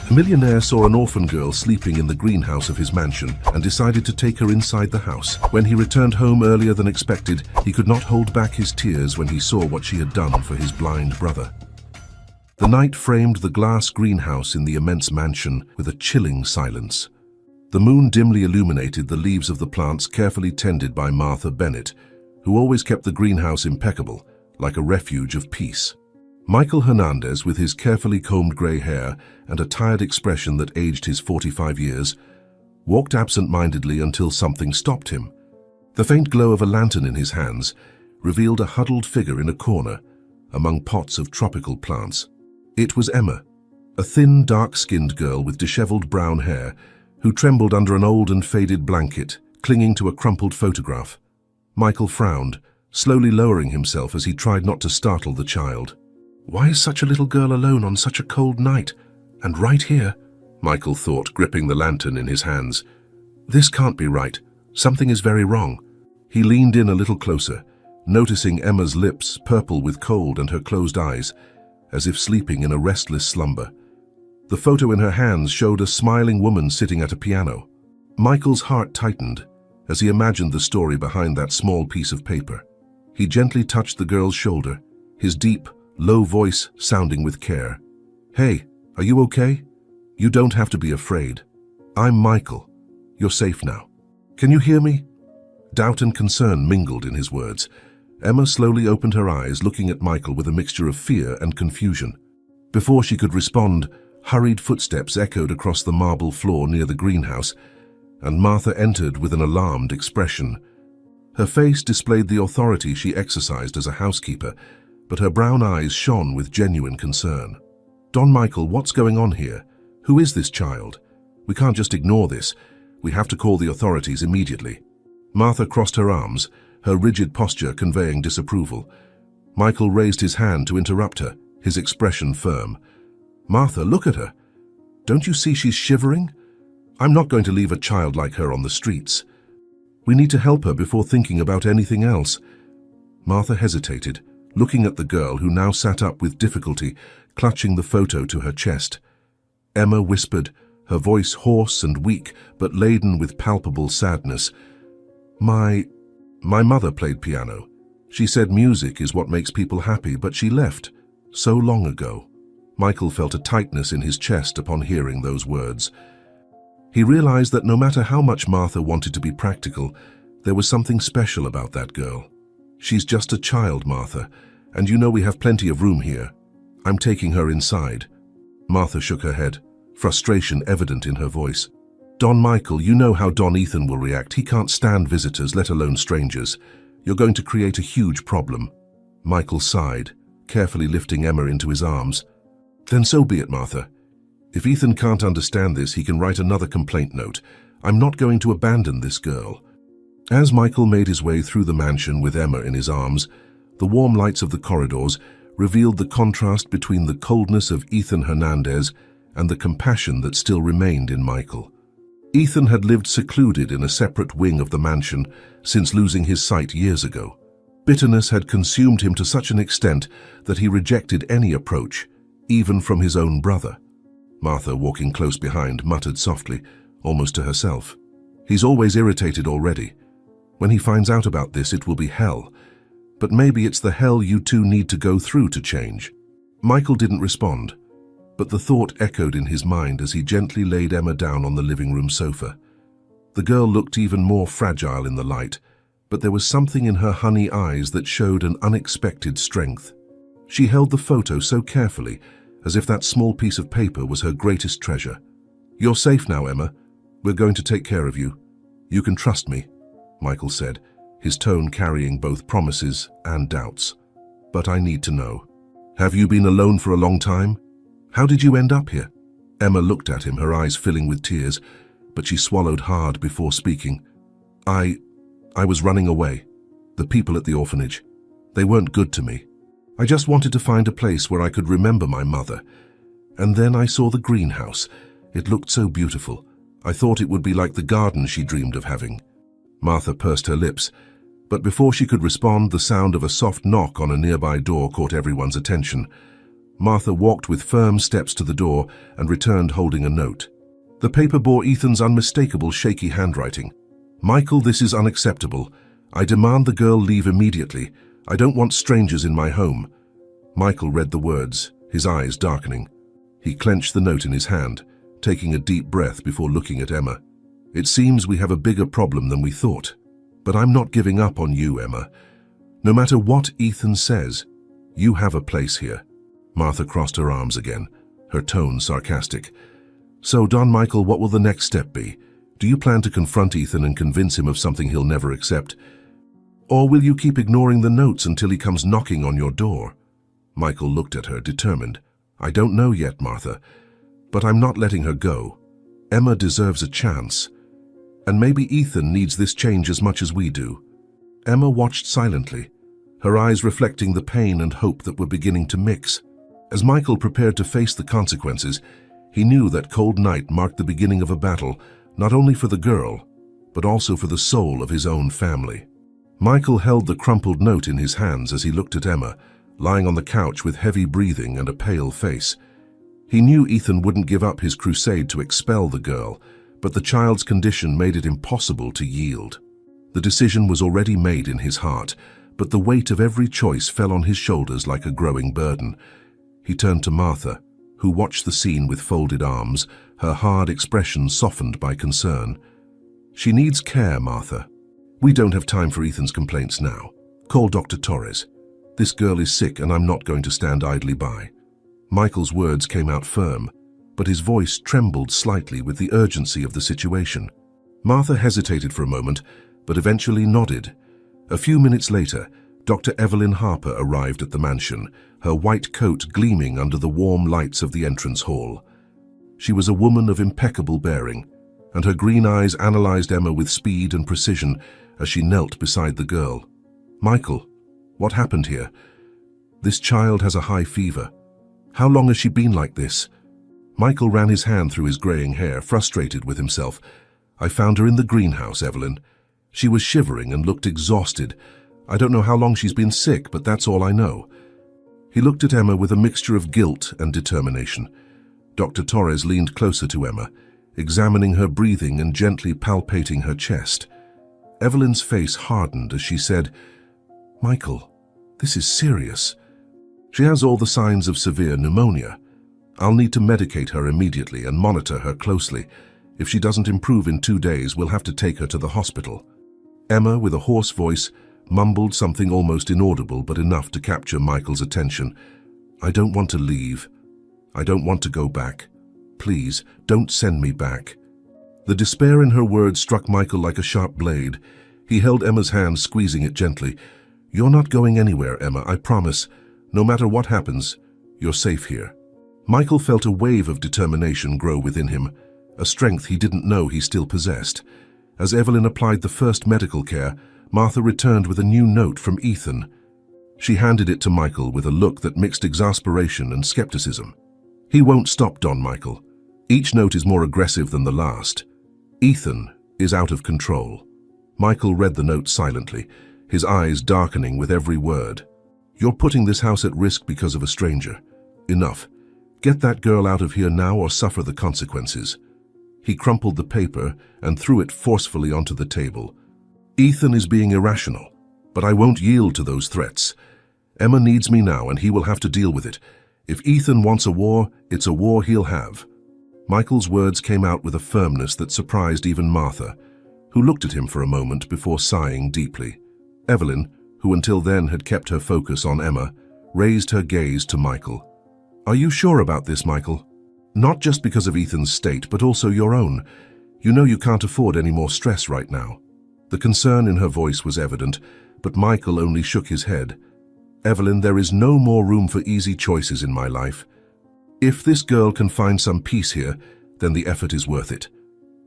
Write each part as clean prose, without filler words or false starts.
A millionaire saw an orphan girl sleeping in the greenhouse of his mansion and decided to take her inside the house. When he returned home earlier than expected, he could not hold back his tears when he saw what she had done for his blind brother. The night framed the glass greenhouse in the immense mansion with a chilling silence. The moon dimly illuminated the leaves of the plants carefully tended by Martha Bennett, who always kept the greenhouse impeccable, like a refuge of peace. Michael Hernandez, with his carefully combed grey hair and a tired expression that aged his 45 years, walked absent-mindedly until something stopped him. The faint glow of a lantern in his hands revealed a huddled figure in a corner among pots of tropical plants. It was Emma, a thin, dark-skinned girl with disheveled brown hair who trembled under an old and faded blanket, clinging to a crumpled photograph. Michael frowned, slowly lowering himself as he tried not to startle the child. "Why is such a little girl alone on such a cold night? And right here?" Michael thought, gripping the lantern in his hands. "This can't be right. Something is very wrong." He leaned in a little closer, noticing Emma's lips purple with cold and her closed eyes, as if sleeping in a restless slumber. The photo in her hands showed a smiling woman sitting at a piano. Michael's heart tightened as he imagined the story behind that small piece of paper. He gently touched the girl's shoulder, his deep, low voice sounding with care. "Hey, are you okay? You don't have to be afraid. I'm Michael. You're safe now. Can you hear me?" Doubt and concern mingled in his words. Emma slowly opened her eyes, looking at Michael with a mixture of fear and confusion. Before she could respond, hurried footsteps echoed across the marble floor near the greenhouse, and Martha entered with an alarmed expression. Her face displayed the authority she exercised as a housekeeper, but her brown eyes shone with genuine concern. "Don Michael, what's going on here? Who is this child? We can't just ignore this. We have to call the authorities immediately." Martha crossed her arms, her rigid posture conveying disapproval. Michael raised his hand to interrupt her, his expression firm. "Martha, look at her. Don't you see she's shivering? I'm not going to leave a child like her on the streets. We need to help her before thinking about anything else." Martha hesitated, looking at the girl who now sat up with difficulty, clutching the photo to her chest. Emma whispered, her voice hoarse and weak, but laden with palpable sadness. My mother played piano. She said music is what makes people happy, but she left so long ago." Michael felt a tightness in his chest upon hearing those words. He realized that no matter how much Martha wanted to be practical, there was something special about that girl. "She's just a child, Martha, and you know we have plenty of room here. I'm taking her inside." Martha shook her head, frustration evident in her voice. "Don Michael, you know how Don Ethan will react. He can't stand visitors, let alone strangers. You're going to create a huge problem." Michael sighed, carefully lifting Emma into his arms. "Then so be it, Martha. If Ethan can't understand this, he can write another complaint note. I'm not going to abandon this girl." As Michael made his way through the mansion with Emma in his arms, the warm lights of the corridors revealed the contrast between the coldness of Ethan Hernandez and the compassion that still remained in Michael. Ethan had lived secluded in a separate wing of the mansion since losing his sight years ago. Bitterness had consumed him to such an extent that he rejected any approach, even from his own brother. Martha, walking close behind, muttered softly, almost to herself, "He's always irritated already. When he finds out about this, it will be hell. But maybe it's the hell you two need to go through to change." Michael didn't respond, but the thought echoed in his mind as he gently laid Emma down on the living room sofa. The girl looked even more fragile in the light, but there was something in her honey eyes that showed an unexpected strength. She held the photo so carefully, as if that small piece of paper was her greatest treasure. "You're safe now, Emma. We're going to take care of you. You can trust me," Michael said, his tone carrying both promises and doubts. "But I need to know. Have you been alone for a long time? How did you end up here?" Emma looked at him, her eyes filling with tears, but she swallowed hard before speaking. I was running away. The people at the orphanage. They weren't good to me. I just wanted to find a place where I could remember my mother. And then I saw the greenhouse. It looked so beautiful. I thought it would be like the garden she dreamed of having." Martha pursed her lips, but before she could respond, the sound of a soft knock on a nearby door caught everyone's attention. Martha walked with firm steps to the door and returned holding a note. The paper bore Ethan's unmistakable shaky handwriting. "Michael, this is unacceptable. I demand the girl leave immediately. I don't want strangers in my home." Michael read the words, his eyes darkening. He clenched the note in his hand, taking a deep breath before looking at Emma. "It seems we have a bigger problem than we thought. But I'm not giving up on you, Emma. No matter what Ethan says, you have a place here." Martha crossed her arms again, her tone sarcastic. "So, Don Michael, what will the next step be? Do you plan to confront Ethan and convince him of something he'll never accept? Or will you keep ignoring the notes until he comes knocking on your door?" Michael looked at her, determined. "I don't know yet, Martha, but I'm not letting her go. Emma deserves a chance. And maybe Ethan needs this change as much as we do." Emma watched silently, her eyes reflecting the pain and hope that were beginning to mix. As Michael prepared to face the consequences, he knew that cold night marked the beginning of a battle, not only for the girl, but also for the soul of his own family. Michael held the crumpled note in his hands as he looked at Emma, lying on the couch with heavy breathing and a pale face. He knew Ethan wouldn't give up his crusade to expel the girl, but the child's condition made it impossible to yield. The decision was already made in his heart, but the weight of every choice fell on his shoulders like a growing burden. He turned to Martha, who watched the scene with folded arms, her hard expression softened by concern. "She needs care, Martha. We don't have time for Ethan's complaints now. Call Dr. Torres. This girl is sick and I'm not going to stand idly by." Michael's words came out firm, but his voice trembled slightly with the urgency of the situation. Martha hesitated for a moment, but eventually nodded. A few minutes later, Dr. Evelyn Harper arrived at the mansion, her white coat gleaming under the warm lights of the entrance hall. She was a woman of impeccable bearing, and her green eyes analyzed Emma with speed and precision as she knelt beside the girl. "Michael, what happened here? This child has a high fever. How long has she been like this?" Michael ran his hand through his graying hair, frustrated with himself. "I found her in the greenhouse, Evelyn. She was shivering and looked exhausted. I don't know how long she's been sick, but that's all I know." He looked at Emma with a mixture of guilt and determination. Dr. Torres leaned closer to Emma, examining her breathing and gently palpating her chest. Evelyn's face hardened as she said, "Michael, this is serious. She has all the signs of severe pneumonia. I'll need to medicate her immediately and monitor her closely. If she doesn't improve in 2 days, we'll have to take her to the hospital." Emma, with a hoarse voice, mumbled something almost inaudible but enough to capture Michael's attention. "I don't want to leave. I don't want to go back. Please, don't send me back." The despair in her words struck Michael like a sharp blade. He held Emma's hand, squeezing it gently. "You're not going anywhere, Emma, I promise. No matter what happens, you're safe here." Michael felt a wave of determination grow within him, a strength he didn't know he still possessed. As Evelyn applied the first medical care, Martha returned with a new note from Ethan. She handed it to Michael with a look that mixed exasperation and skepticism. "He won't stop, Don Michael. Each note is more aggressive than the last. Ethan is out of control." Michael read the note silently, his eyes darkening with every word. "You're putting this house at risk because of a stranger. Enough. Get that girl out of here now or suffer the consequences." He crumpled the paper and threw it forcefully onto the table. "Ethan is being irrational, but I won't yield to those threats. Emma needs me now and he will have to deal with it. If Ethan wants a war, it's a war he'll have." Michael's words came out with a firmness that surprised even Martha, who looked at him for a moment before sighing deeply. Evelyn, who until then had kept her focus on Emma, raised her gaze to Michael. "Are you sure about this, Michael? Not just because of Ethan's state, but also your own. You know you can't afford any more stress right now." The concern in her voice was evident, but Michael only shook his head. "Evelyn, there is no more room for easy choices in my life. If this girl can find some peace here, then the effort is worth it.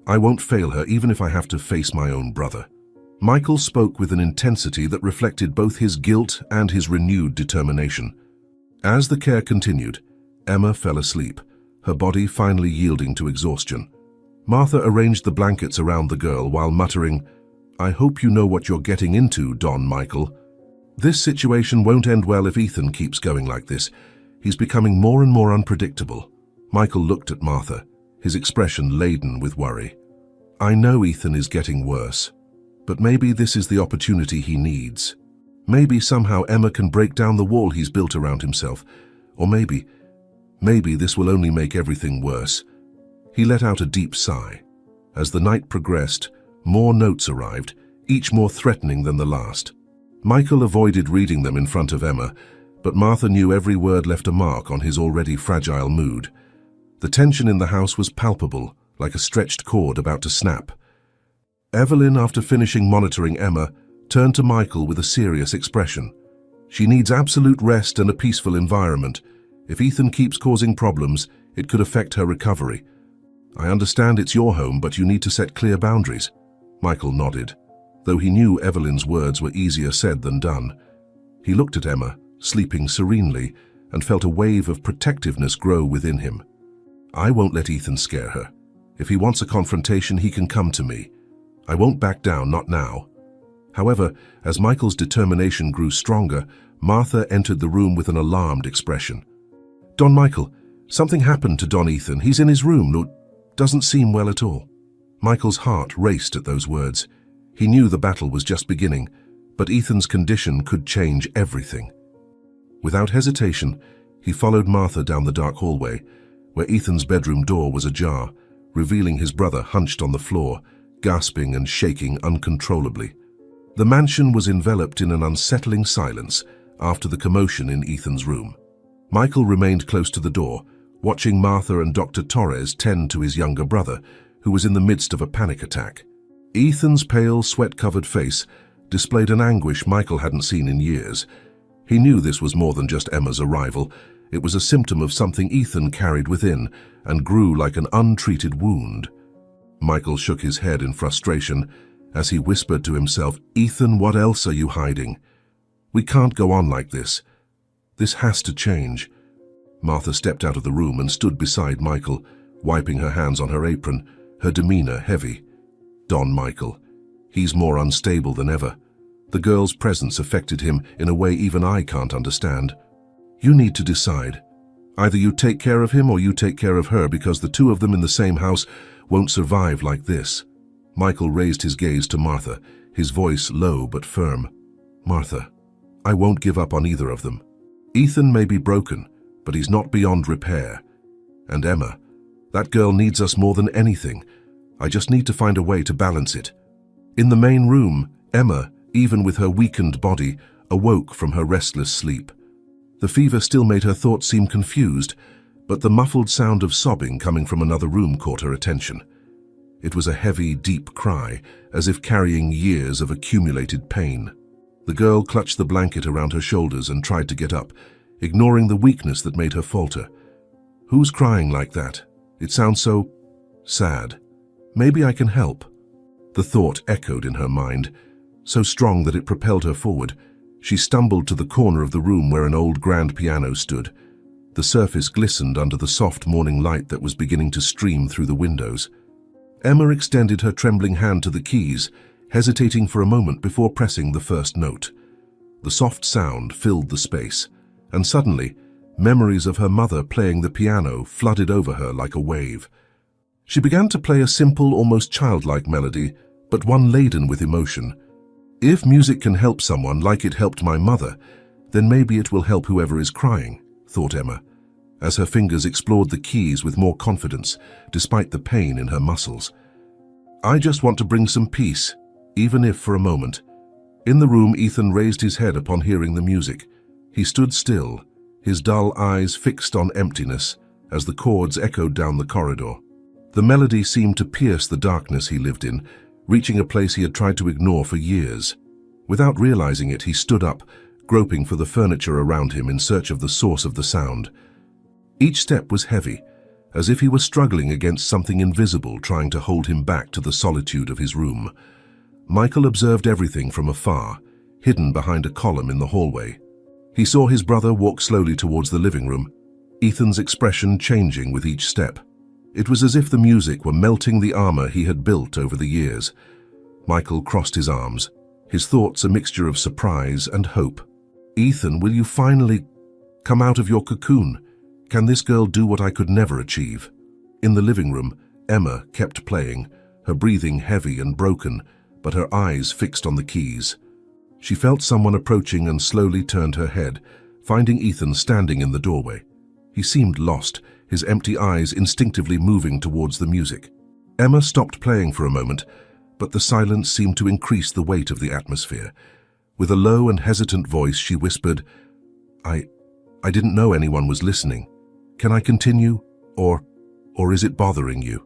I won't fail her even if I have to face my own brother." Michael spoke with an intensity that reflected both his guilt and his renewed determination. As the care continued, Emma fell asleep, her body finally yielding to exhaustion. Martha arranged the blankets around the girl while muttering, "I hope you know what you're getting into, Don Michael. This situation won't end well if Ethan keeps going like this. He's becoming more and more unpredictable. Michael looked at Martha, his expression laden with worry. I know Ethan is getting worse, but maybe this is the opportunity he needs. Maybe somehow Emma can break down the wall he's built around himself. Or maybe this will only make everything worse. He let out a deep sigh. As the night progressed, more notes arrived, each more threatening than the last. Michael avoided reading them in front of Emma, but Martha knew every word left a mark on his already fragile mood. The tension in the house was palpable, like a stretched cord about to snap. Evelyn, after finishing monitoring Emma, turned to Michael with a serious expression. She needs absolute rest and a peaceful environment. If Ethan keeps causing problems, it could affect her recovery. I understand it's your home, but you need to set clear boundaries. Michael nodded, though he knew Evelyn's words were easier said than done. He looked at Emma, sleeping serenely, and felt a wave of protectiveness grow within him. I won't let Ethan scare her. If he wants a confrontation, he can come to me. I won't back down, not now. However, as Michael's determination grew stronger, Martha entered the room with an alarmed expression. Don Michael, something happened to Don Ethan. He's in his room. Doesn't seem well at all. Michael's heart raced at those words. He knew the battle was just beginning, but Ethan's condition could change everything. Without hesitation, he followed Martha down the dark hallway, where Ethan's bedroom door was ajar, revealing his brother hunched on the floor, gasping and shaking uncontrollably. The mansion was enveloped in an unsettling silence after the commotion in Ethan's room. Michael remained close to the door, watching Martha and Dr. Torres tend to his younger brother, who was in the midst of a panic attack. Ethan's pale, sweat-covered face displayed an anguish Michael hadn't seen in years. He knew this was more than just Emma's arrival. It was a symptom of something Ethan carried within and grew like an untreated wound. Michael shook his head in frustration as he whispered to himself, Ethan, what else are you hiding? We can't go on like this. This has to change. Martha stepped out of the room and stood beside Michael, wiping her hands on her apron, her demeanor heavy. Don Michael. He's more unstable than ever. The girl's presence affected him in a way even I can't understand. You need to decide. Either you take care of him or you take care of her, because the two of them in the same house won't survive like this. Michael raised his gaze to Martha, his voice low but firm. Martha, I won't give up on either of them. Ethan may be broken, but he's not beyond repair. And Emma, that girl needs us more than anything. I just need to find a way to balance it. In the main room, Emma, even with her weakened body, awoke from her restless sleep. The fever still made her thoughts seem confused, but the muffled sound of sobbing coming from another room caught her attention. It was a heavy, deep cry, as if carrying years of accumulated pain. The girl clutched the blanket around her shoulders and tried to get up, ignoring the weakness that made her falter. Who's crying like that? It sounds so sad. Maybe I can help. The thought echoed in her mind, so strong that it propelled her forward. She stumbled to the corner of the room where an old grand piano stood. The surface glistened under the soft morning light that was beginning to stream through the windows. Emma extended her trembling hand to the keys, hesitating for a moment before pressing the first note. The soft sound filled the space, and suddenly, memories of her mother playing the piano flooded over her like a wave. She began to play a simple, almost childlike melody, but one laden with emotion. If music can help someone like it helped my mother, then maybe it will help whoever is crying, thought Emma, as her fingers explored the keys with more confidence, despite the pain in her muscles. I just want to bring some peace, even if for a moment. In the room, Ethan raised his head upon hearing the music. He stood still, his dull eyes fixed on emptiness, as the chords echoed down the corridor. The melody seemed to pierce the darkness he lived in, reaching a place he had tried to ignore for years. Without realizing it, he stood up, groping for the furniture around him in search of the source of the sound. Each step was heavy, as if he were struggling against something invisible trying to hold him back to the solitude of his room. Michael observed everything from afar, hidden behind a column in the hallway. He saw his brother walk slowly towards the living room, Ethan's expression changing with each step. It was as if the music were melting the armor he had built over the years. Michael crossed his arms, his thoughts a mixture of surprise and hope. Ethan, will you finally... Come out of your cocoon. Can this girl do what I could never achieve? In the living room, Emma kept playing, her breathing heavy and broken, but her eyes fixed on the keys. She felt someone approaching and slowly turned her head, finding Ethan standing in the doorway. He seemed lost, his empty eyes instinctively moving towards the music. Emma stopped playing for a moment, but the silence seemed to increase the weight of the atmosphere. With a low and hesitant voice, she whispered, I didn't know anyone was listening. Can I continue, or is it bothering you?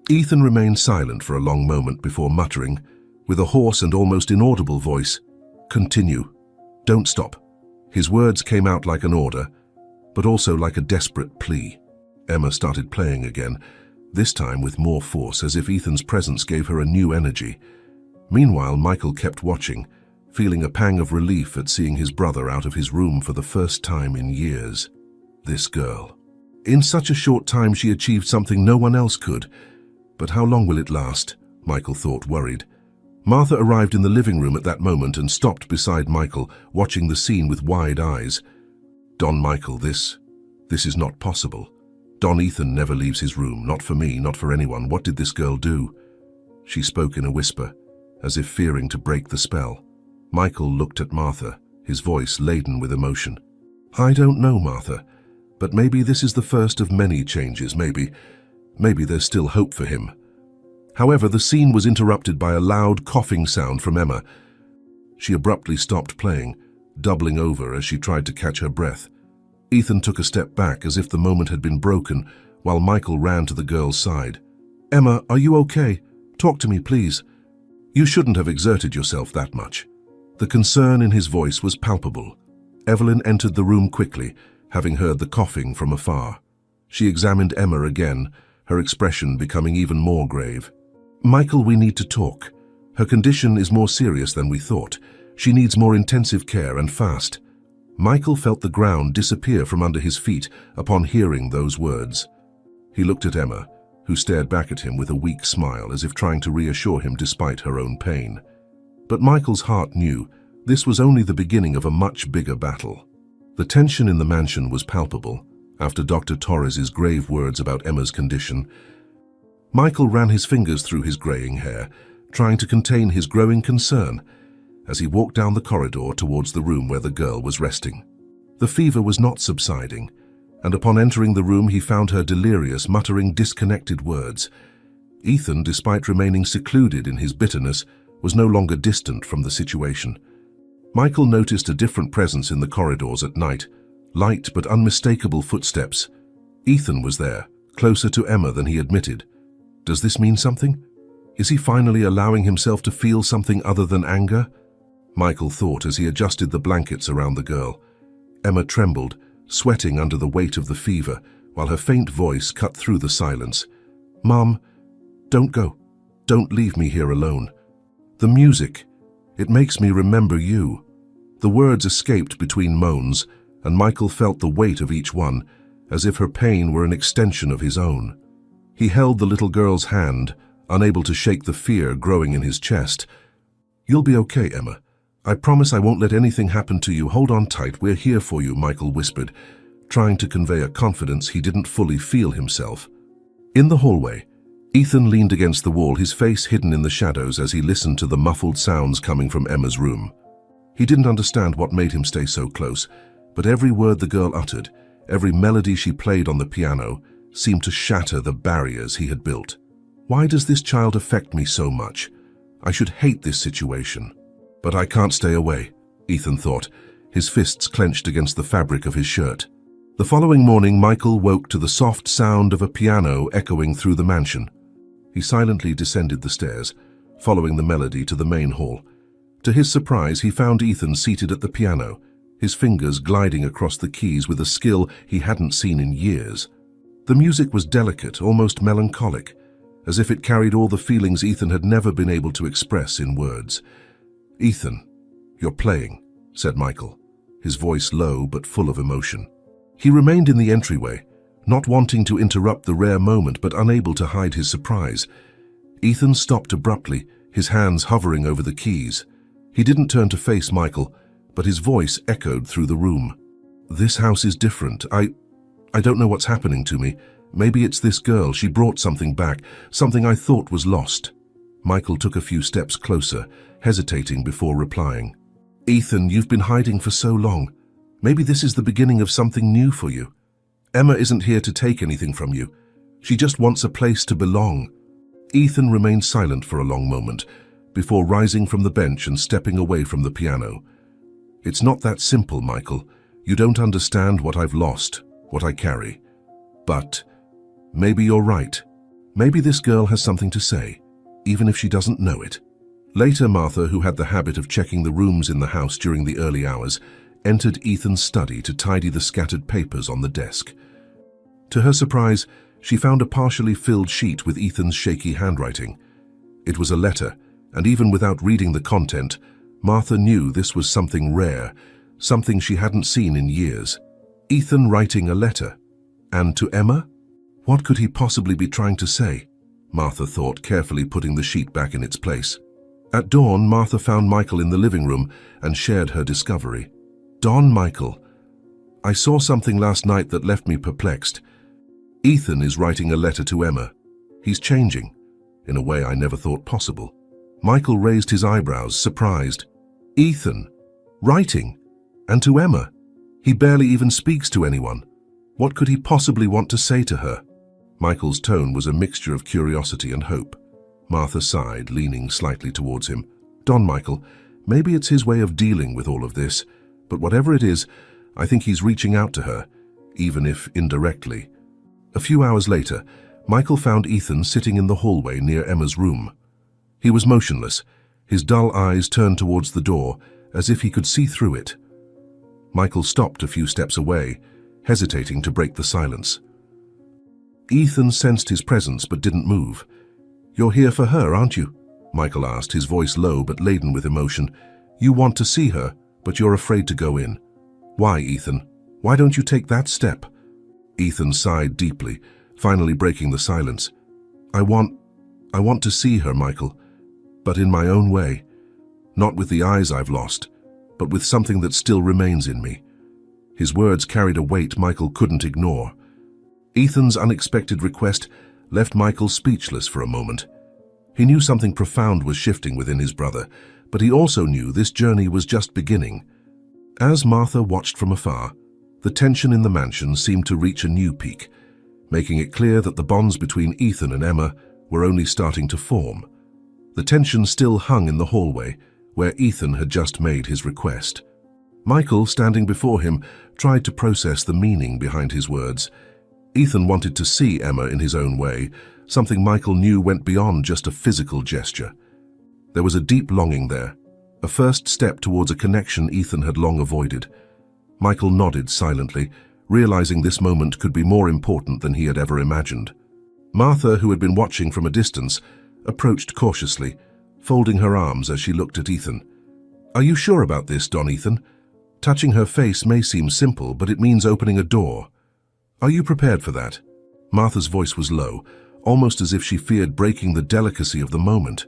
Ethan remained silent for a long moment before muttering, with a hoarse and almost inaudible voice, Continue. Don't stop. His words came out like an order, but also like a desperate plea. Emma started playing again, this time with more force, as if Ethan's presence gave her a new energy. Meanwhile, Michael kept watching, feeling a pang of relief at seeing his brother out of his room for the first time in years. This girl. In such a short time she achieved something no one else could. But how long will it last? Michael thought, worried. Martha arrived in the living room at that moment and stopped beside Michael, watching the scene with wide eyes. Don Michael, this is not possible. Don Ethan never leaves his room, not for me, not for anyone. What did this girl do? She spoke in a whisper, as if fearing to break the spell. Michael looked at Martha, his voice laden with emotion. I don't know, Martha, but maybe this is the first of many changes. Maybe there's still hope for him. However, the scene was interrupted by a loud coughing sound from Emma. She abruptly stopped playing, doubling over as she tried to catch her breath. Ethan took a step back as if the moment had been broken, while Michael ran to the girl's side. Emma, are you okay? Talk to me, please. You shouldn't have exerted yourself that much. The concern in his voice was palpable. Evelyn entered the room quickly, having heard the coughing from afar. She examined Emma again, her expression becoming even more grave. Michael, we need to talk. Her condition is more serious than we thought. She needs more intensive care and fast. Michael felt the ground disappear from under his feet upon hearing those words. He looked at Emma, who stared back at him with a weak smile as if trying to reassure him despite her own pain. But Michael's heart knew this was only the beginning of a much bigger battle. The tension in the mansion was palpable. After Dr. Torres's grave words about Emma's condition, Michael ran his fingers through his graying hair, trying to contain his growing concern as he walked down the corridor towards the room where the girl was resting. The fever was not subsiding, and upon entering the room he found her delirious, muttering disconnected words. Ethan, despite remaining secluded in his bitterness, was no longer distant from the situation. Michael noticed a different presence in the corridors at night, light but unmistakable footsteps. Ethan was there, closer to Emma than he admitted. Does this mean something? Is he finally allowing himself to feel something other than anger? Michael thought as he adjusted the blankets around the girl. Emma trembled, sweating under the weight of the fever, while her faint voice cut through the silence. Mom, don't go. Don't leave me here alone. The music, it makes me remember you. The words escaped between moans, and Michael felt the weight of each one, as if her pain were an extension of his own. He held the little girl's hand, unable to shake the fear growing in his chest. You'll be okay, Emma. I promise I won't let anything happen to you. Hold on tight, we're here for you, Michael whispered, trying to convey a confidence he didn't fully feel himself. In the hallway, Ethan leaned against the wall, his face hidden in the shadows as he listened to the muffled sounds coming from Emma's room. He didn't understand what made him stay so close, but every word the girl uttered, every melody she played on the piano, seemed to shatter the barriers he had built. Why does this child affect me so much? I should hate this situation. But I can't stay away, Ethan thought, his fists clenched against the fabric of his shirt. The following morning, Michael woke to the soft sound of a piano echoing through the mansion. He silently descended the stairs, following the melody to the main hall. To his surprise, he found Ethan seated at the piano, his fingers gliding across the keys with a skill he hadn't seen in years. The music was delicate, almost melancholic, as if it carried all the feelings Ethan had never been able to express in words. Ethan, you're playing, said Michael, his voice low but full of emotion. He remained in the entryway, not wanting to interrupt the rare moment but unable to hide his surprise. Ethan stopped abruptly, his hands hovering over the keys. He didn't turn to face Michael, but his voice echoed through the room. This house is different. I don't know what's happening to me. Maybe it's this girl. She brought something back, something I thought was lost. Michael took a few steps closer, hesitating before replying. Ethan, you've been hiding for so long. Maybe this is the beginning of something new for you. Emma isn't here to take anything from you. She just wants a place to belong. Ethan remained silent for a long moment, before rising from the bench and stepping away from the piano. It's not that simple, Michael. You don't understand what I've lost, what I carry. But maybe you're right. Maybe this girl has something to say, even if she doesn't know it. Later, Martha, who had the habit of checking the rooms in the house during the early hours, entered Ethan's study to tidy the scattered papers on the desk. To her surprise, she found a partially filled sheet with Ethan's shaky handwriting. It was a letter, and even without reading the content, Martha knew this was something rare, something she hadn't seen in years. Ethan writing a letter. And to Emma? What could he possibly be trying to say? Martha thought, carefully putting the sheet back in its place. At dawn, Martha found Michael in the living room and shared her discovery. Don, Michael, I saw something last night that left me perplexed. Ethan is writing a letter to Emma. He's changing, in a way I never thought possible. Michael raised his eyebrows, surprised. Ethan, writing, and to Emma. He barely even speaks to anyone. What could he possibly want to say to her? Michael's tone was a mixture of curiosity and hope. Martha sighed, leaning slightly towards him. Don, Michael, maybe it's his way of dealing with all of this, but whatever it is, I think he's reaching out to her, even if indirectly. A few hours later, Michael found Ethan sitting in the hallway near Emma's room. He was motionless, his dull eyes turned towards the door, as if he could see through it. Michael stopped a few steps away, hesitating to break the silence. Ethan sensed his presence but didn't move. You're here for her, aren't you? Michael asked, his voice low but laden with emotion. You want to see her, but you're afraid to go in. Why, Ethan? Why don't you take that step? Ethan sighed deeply, finally breaking the silence. I want to see her, Michael, but in my own way. Not with the eyes I've lost, but with something that still remains in me. His words carried a weight Michael couldn't ignore. Ethan's unexpected request left Michael speechless for a moment. He knew something profound was shifting within his brother, but he also knew this journey was just beginning. As Martha watched from afar, the tension in the mansion seemed to reach a new peak, making it clear that the bonds between Ethan and Emma were only starting to form. The tension still hung in the hallway, where Ethan had just made his request. Michael, standing before him, tried to process the meaning behind his words. Ethan wanted to see Emma in his own way, something Michael knew went beyond just a physical gesture. There was a deep longing there, a first step towards a connection Ethan had long avoided. Michael nodded silently, realizing this moment could be more important than he had ever imagined. Martha, who had been watching from a distance, approached cautiously, folding her arms as she looked at Ethan. Are you sure about this, Don Ethan? Touching her face may seem simple, but it means opening a door. Are you prepared for that? Martha's voice was low, almost as if she feared breaking the delicacy of the moment.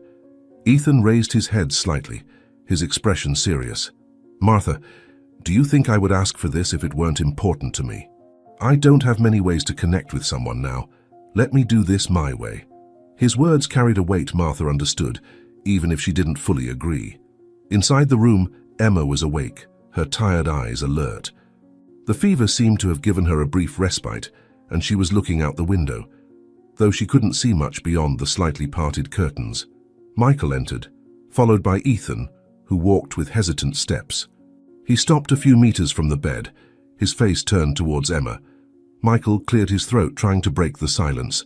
Ethan raised his head slightly, his expression serious. Martha, do you think I would ask for this if it weren't important to me? I don't have many ways to connect with someone now. Let me do this my way. His words carried a weight Martha understood, even if she didn't fully agree. Inside the room, Emma was awake, her tired eyes alert. The fever seemed to have given her a brief respite, and she was looking out the window, though she couldn't see much beyond the slightly parted curtains. Michael entered, followed by Ethan, who walked with hesitant steps. He stopped a few meters from the bed, his face turned towards Emma. Michael cleared his throat, trying to break the silence.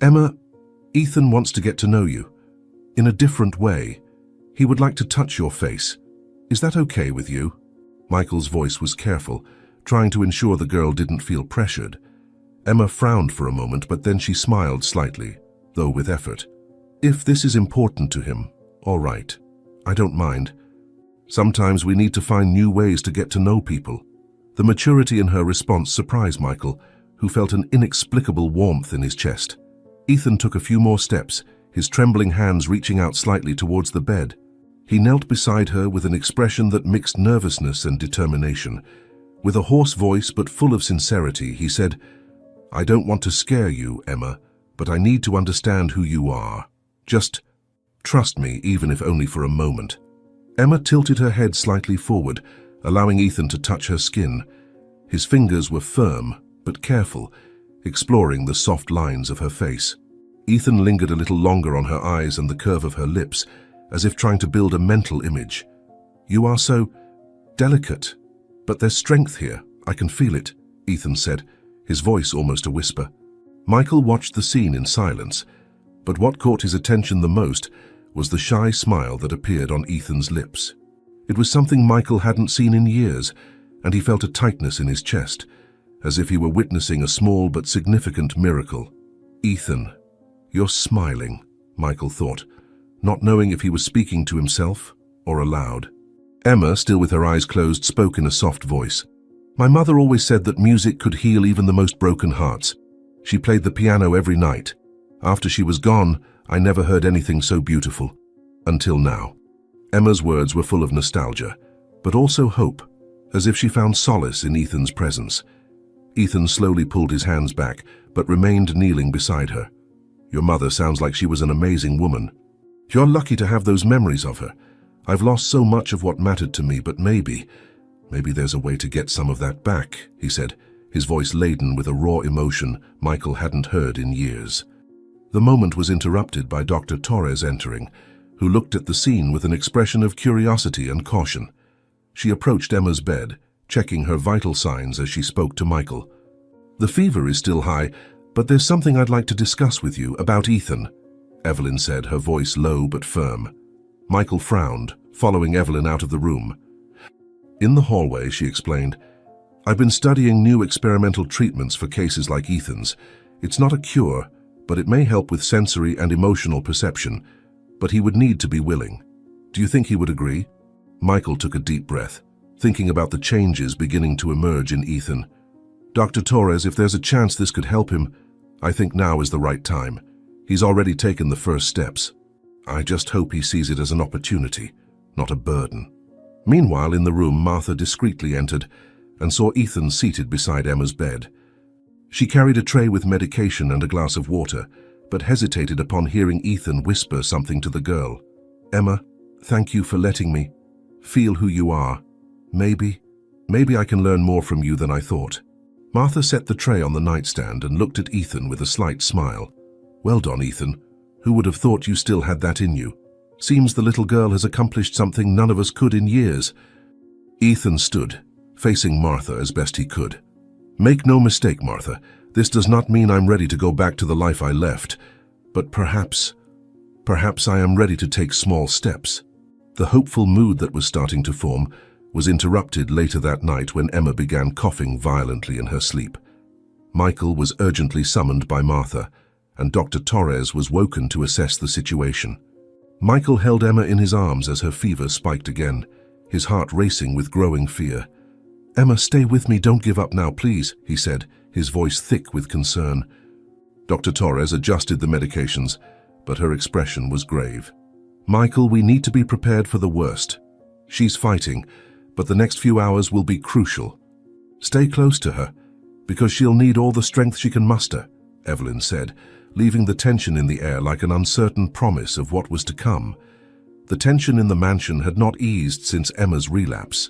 Emma, Ethan wants to get to know you. In a different way. He would like to touch your face. Is that okay with you? Michael's voice was careful, trying to ensure the girl didn't feel pressured. Emma frowned for a moment, but then she smiled slightly, though with effort. If this is important to him, all right. I don't mind. Sometimes we need to find new ways to get to know people. The maturity in her response surprised Michael, who felt an inexplicable warmth in his chest. Ethan took a few more steps, his trembling hands reaching out slightly towards the bed. He knelt beside her with an expression that mixed nervousness and determination. With a hoarse voice but full of sincerity, he said, "I don't want to scare you, Emma, but I need to understand who you are. Just trust me, even if only for a moment." Emma tilted her head slightly forward, allowing Ethan to touch her skin. His fingers were firm but careful, exploring the soft lines of her face. Ethan lingered a little longer on her eyes and the curve of her lips, as if trying to build a mental image. "You are so delicate, but there's strength here. I can feel it," Ethan said, his voice almost a whisper. Michael watched the scene in silence, but what caught his attention the most was the shy smile that appeared on Ethan's lips. It was something Michael hadn't seen in years, and he felt a tightness in his chest, as if he were witnessing a small but significant miracle. "Ethan, you're smiling," Michael thought, not knowing if he was speaking to himself or aloud. Emma, still with her eyes closed, spoke in a soft voice. "My mother always said that music could heal even the most broken hearts. She played the piano every night. After she was gone, I never heard anything so beautiful. Until now." Emma's words were full of nostalgia, but also hope, as if she found solace in Ethan's presence. Ethan slowly pulled his hands back, but remained kneeling beside her. "Your mother sounds like she was an amazing woman. You're lucky to have those memories of her. I've lost so much of what mattered to me, but maybe there's a way to get some of that back," he said, his voice laden with a raw emotion Michael hadn't heard in years. The moment was interrupted by Dr. Torres entering, who looked at the scene with an expression of curiosity and caution. She approached Emma's bed, checking her vital signs as she spoke to Michael. "The fever is still high, but there's something I'd like to discuss with you about Ethan," Evelyn said, her voice low but firm. Michael frowned, following Evelyn out of the room. In the hallway, she explained, "I've been studying new experimental treatments for cases like Ethan's. It's not a cure, but it may help with sensory and emotional perception, but he would need to be willing. Do you think he would agree?" Michael took a deep breath, thinking about the changes beginning to emerge in Ethan. "Dr. Torres, if there's a chance this could help him, I think now is the right time. He's already taken the first steps. I just hope he sees it as an opportunity, not a burden." Meanwhile, in the room, Martha discreetly entered and saw Ethan seated beside Emma's bed. She carried a tray with medication and a glass of water, but hesitated upon hearing Ethan whisper something to the girl. "Emma, thank you for letting me feel who you are. Maybe I can learn more from you than I thought." Martha set the tray on the nightstand and looked at Ethan with a slight smile. "Well done, Ethan. Who would have thought you still had that in you? Seems the little girl has accomplished something none of us could in years." Ethan stood, facing Martha as best he could. "Make no mistake, Martha, this does not mean I'm ready to go back to the life I left, but perhaps I am ready to take small steps." The hopeful mood that was starting to form was interrupted later that night when Emma began coughing violently in her sleep. Michael was urgently summoned by Martha, and Dr. Torres was woken to assess the situation. Michael held Emma in his arms as her fever spiked again, his heart racing with growing fear. "Emma, stay with me, don't give up now, please," he said, his voice thick with concern. Dr. Torres adjusted the medications, but her expression was grave. "Michael, we need to be prepared for the worst. She's fighting, but the next few hours will be crucial. Stay close to her, because she'll need all the strength she can muster," Evelyn said, leaving the tension in the air like an uncertain promise of what was to come. The tension in the mansion had not eased since Emma's relapse.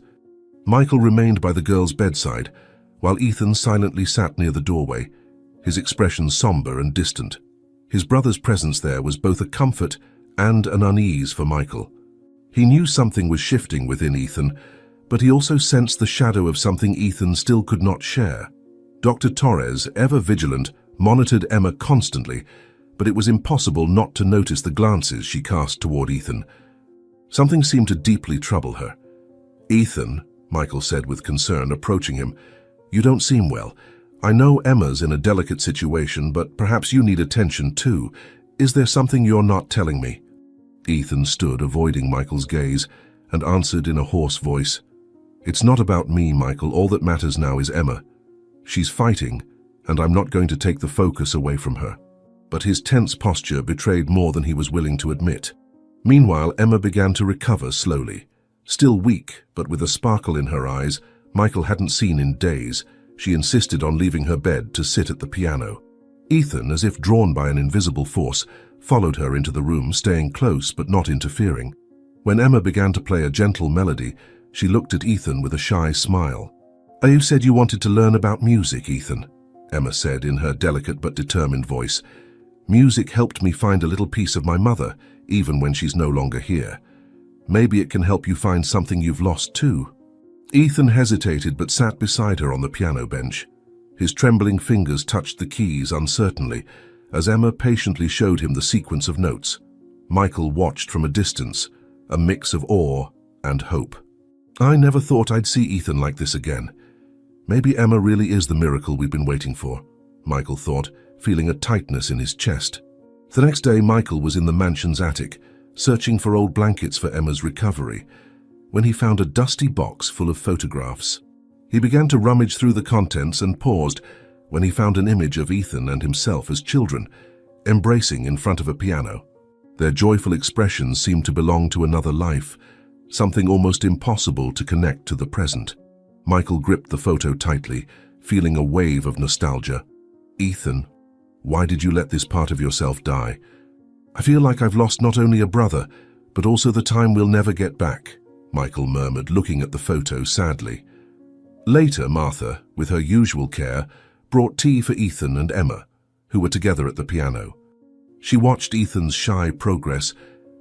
Michael remained by the girl's bedside, while Ethan silently sat near the doorway, his expression somber and distant. His brother's presence there was both a comfort and an unease for Michael. He knew something was shifting within Ethan, but he also sensed the shadow of something Ethan still could not share. Dr. Torres, ever vigilant, monitored Emma constantly, but it was impossible not to notice the glances she cast toward Ethan. Something seemed to deeply trouble her. "Ethan," Michael said with concern, approaching him, "you don't seem well. I know Emma's in a delicate situation, but perhaps you need attention too. Is there something you're not telling me?" Ethan stood, avoiding Michael's gaze, and answered in a hoarse voice, "It's not about me, Michael. All that matters now is Emma. She's fighting, and I'm not going to take the focus away from her." But his tense posture betrayed more than he was willing to admit. Meanwhile, Emma began to recover slowly. Still weak, but with a sparkle in her eyes, Michael hadn't seen in days. She insisted on leaving her bed to sit at the piano. Ethan, as if drawn by an invisible force, followed her into the room, staying close but not interfering. When Emma began to play a gentle melody, she looked at Ethan with a shy smile. "You said you wanted to learn about music, Ethan," Emma said in her delicate but determined voice. "Music helped me find a little piece of my mother, even when she's no longer here. Maybe it can help you find something you've lost too." Ethan hesitated but sat beside her on the piano bench. His trembling fingers touched the keys uncertainly as Emma patiently showed him the sequence of notes. Michael watched from a distance, a mix of awe and hope. "I never thought I'd see Ethan like this again. Maybe Emma really is the miracle we've been waiting for," Michael thought, feeling a tightness in his chest. The next day, Michael was in the mansion's attic, searching for old blankets for Emma's recovery, when he found a dusty box full of photographs. He began to rummage through the contents and paused when he found an image of Ethan and himself as children, embracing in front of a piano. Their joyful expressions seemed to belong to another life, something almost impossible to connect to the present. Michael gripped the photo tightly, feeling a wave of nostalgia. "Ethan, why did you let this part of yourself die? I feel like I've lost not only a brother, but also the time we'll never get back," Michael murmured, looking at the photo sadly. Later, Martha, with her usual care, brought tea for Ethan and Emma, who were together at the piano. She watched Ethan's shy progress,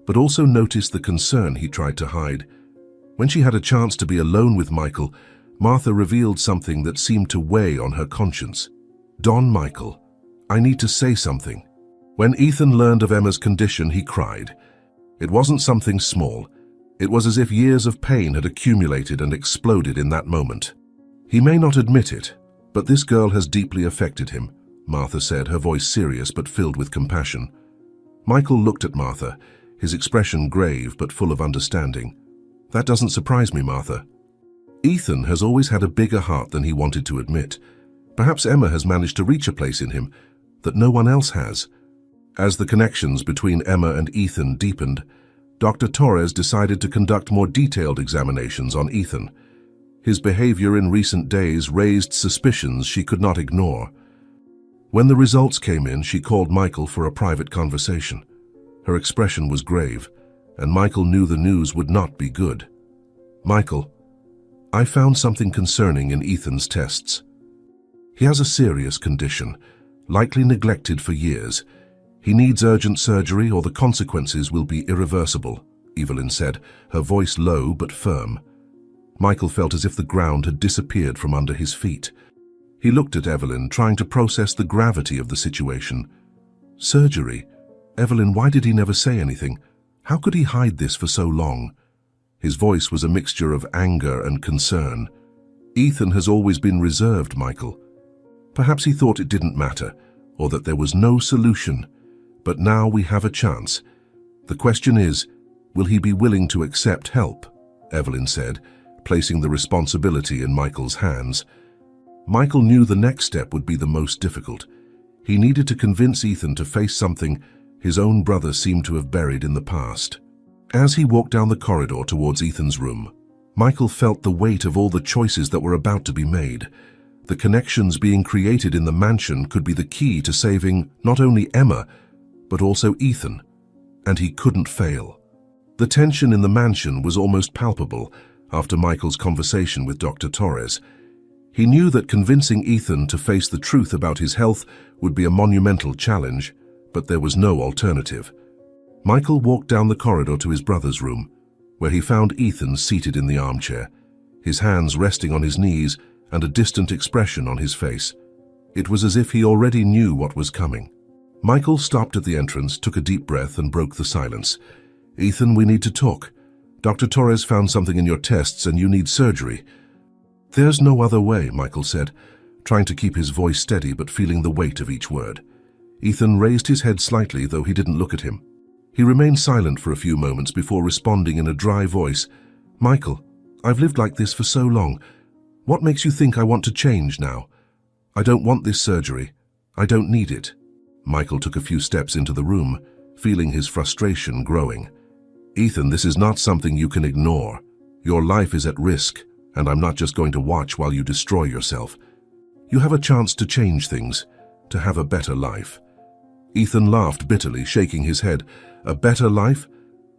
but also noticed the concern he tried to hide. When she had a chance to be alone with Michael, Martha revealed something that seemed to weigh on her conscience. "Don Michael, I need to say something." When Ethan learned of Emma's condition, he cried. It wasn't something small. It was as if years of pain had accumulated and exploded in that moment. "He may not admit it, but this girl has deeply affected him," Martha said, her voice serious but filled with compassion. Michael looked at Martha, his expression grave but full of understanding. "That doesn't surprise me, Martha. Ethan has always had a bigger heart than he wanted to admit. Perhaps Emma has managed to reach a place in him that no one else has." As the connections between Emma and Ethan deepened, Dr. Torres decided to conduct more detailed examinations on Ethan. His behavior in recent days raised suspicions she could not ignore. When the results came in, she called Michael for a private conversation. Her expression was grave, and Michael knew the news would not be good. "Michael, I found something concerning in Ethan's tests. He has a serious condition, likely neglected for years. He needs urgent surgery or the consequences will be irreversible," Evelyn said, her voice low but firm. Michael felt as if the ground had disappeared from under his feet. He looked at Evelyn, trying to process the gravity of the situation. "Surgery? Evelyn, why did he never say anything? How could he hide this for so long?" His voice was a mixture of anger and concern. "Ethan has always been reserved, Michael. Perhaps he thought it didn't matter, or that there was no solution. But now we have a chance. The question is, will he be willing to accept help?" Evelyn said, placing the responsibility in Michael's hands. Michael knew the next step would be the most difficult. He needed to convince Ethan to face something his own brother seemed to have buried in the past. As he walked down the corridor towards Ethan's room, Michael felt the weight of all the choices that were about to be made. The connections being created in the mansion could be the key to saving not only Emma, but also Ethan, and he couldn't fail. The tension in the mansion was almost palpable after Michael's conversation with Dr. Torres. He knew that convincing Ethan to face the truth about his health would be a monumental challenge, but there was no alternative. Michael walked down the corridor to his brother's room, where he found Ethan seated in the armchair, his hands resting on his knees and a distant expression on his face. It was as if he already knew what was coming. Michael stopped at the entrance, took a deep breath and broke the silence. "Ethan, we need to talk. Dr. Torres found something in your tests and you need surgery." "There's no other way," Michael said, trying to keep his voice steady but feeling the weight of each word. Ethan raised his head slightly, though he didn't look at him. He remained silent for a few moments before responding in a dry voice. "Michael, I've lived like this for so long. What makes you think I want to change now? I don't want this surgery. I don't need it." Michael took a few steps into the room, feeling his frustration growing. "Ethan, this is not something you can ignore. Your life is at risk, and I'm not just going to watch while you destroy yourself. You have a chance to change things, to have a better life." Ethan laughed bitterly, shaking his head. "A better life?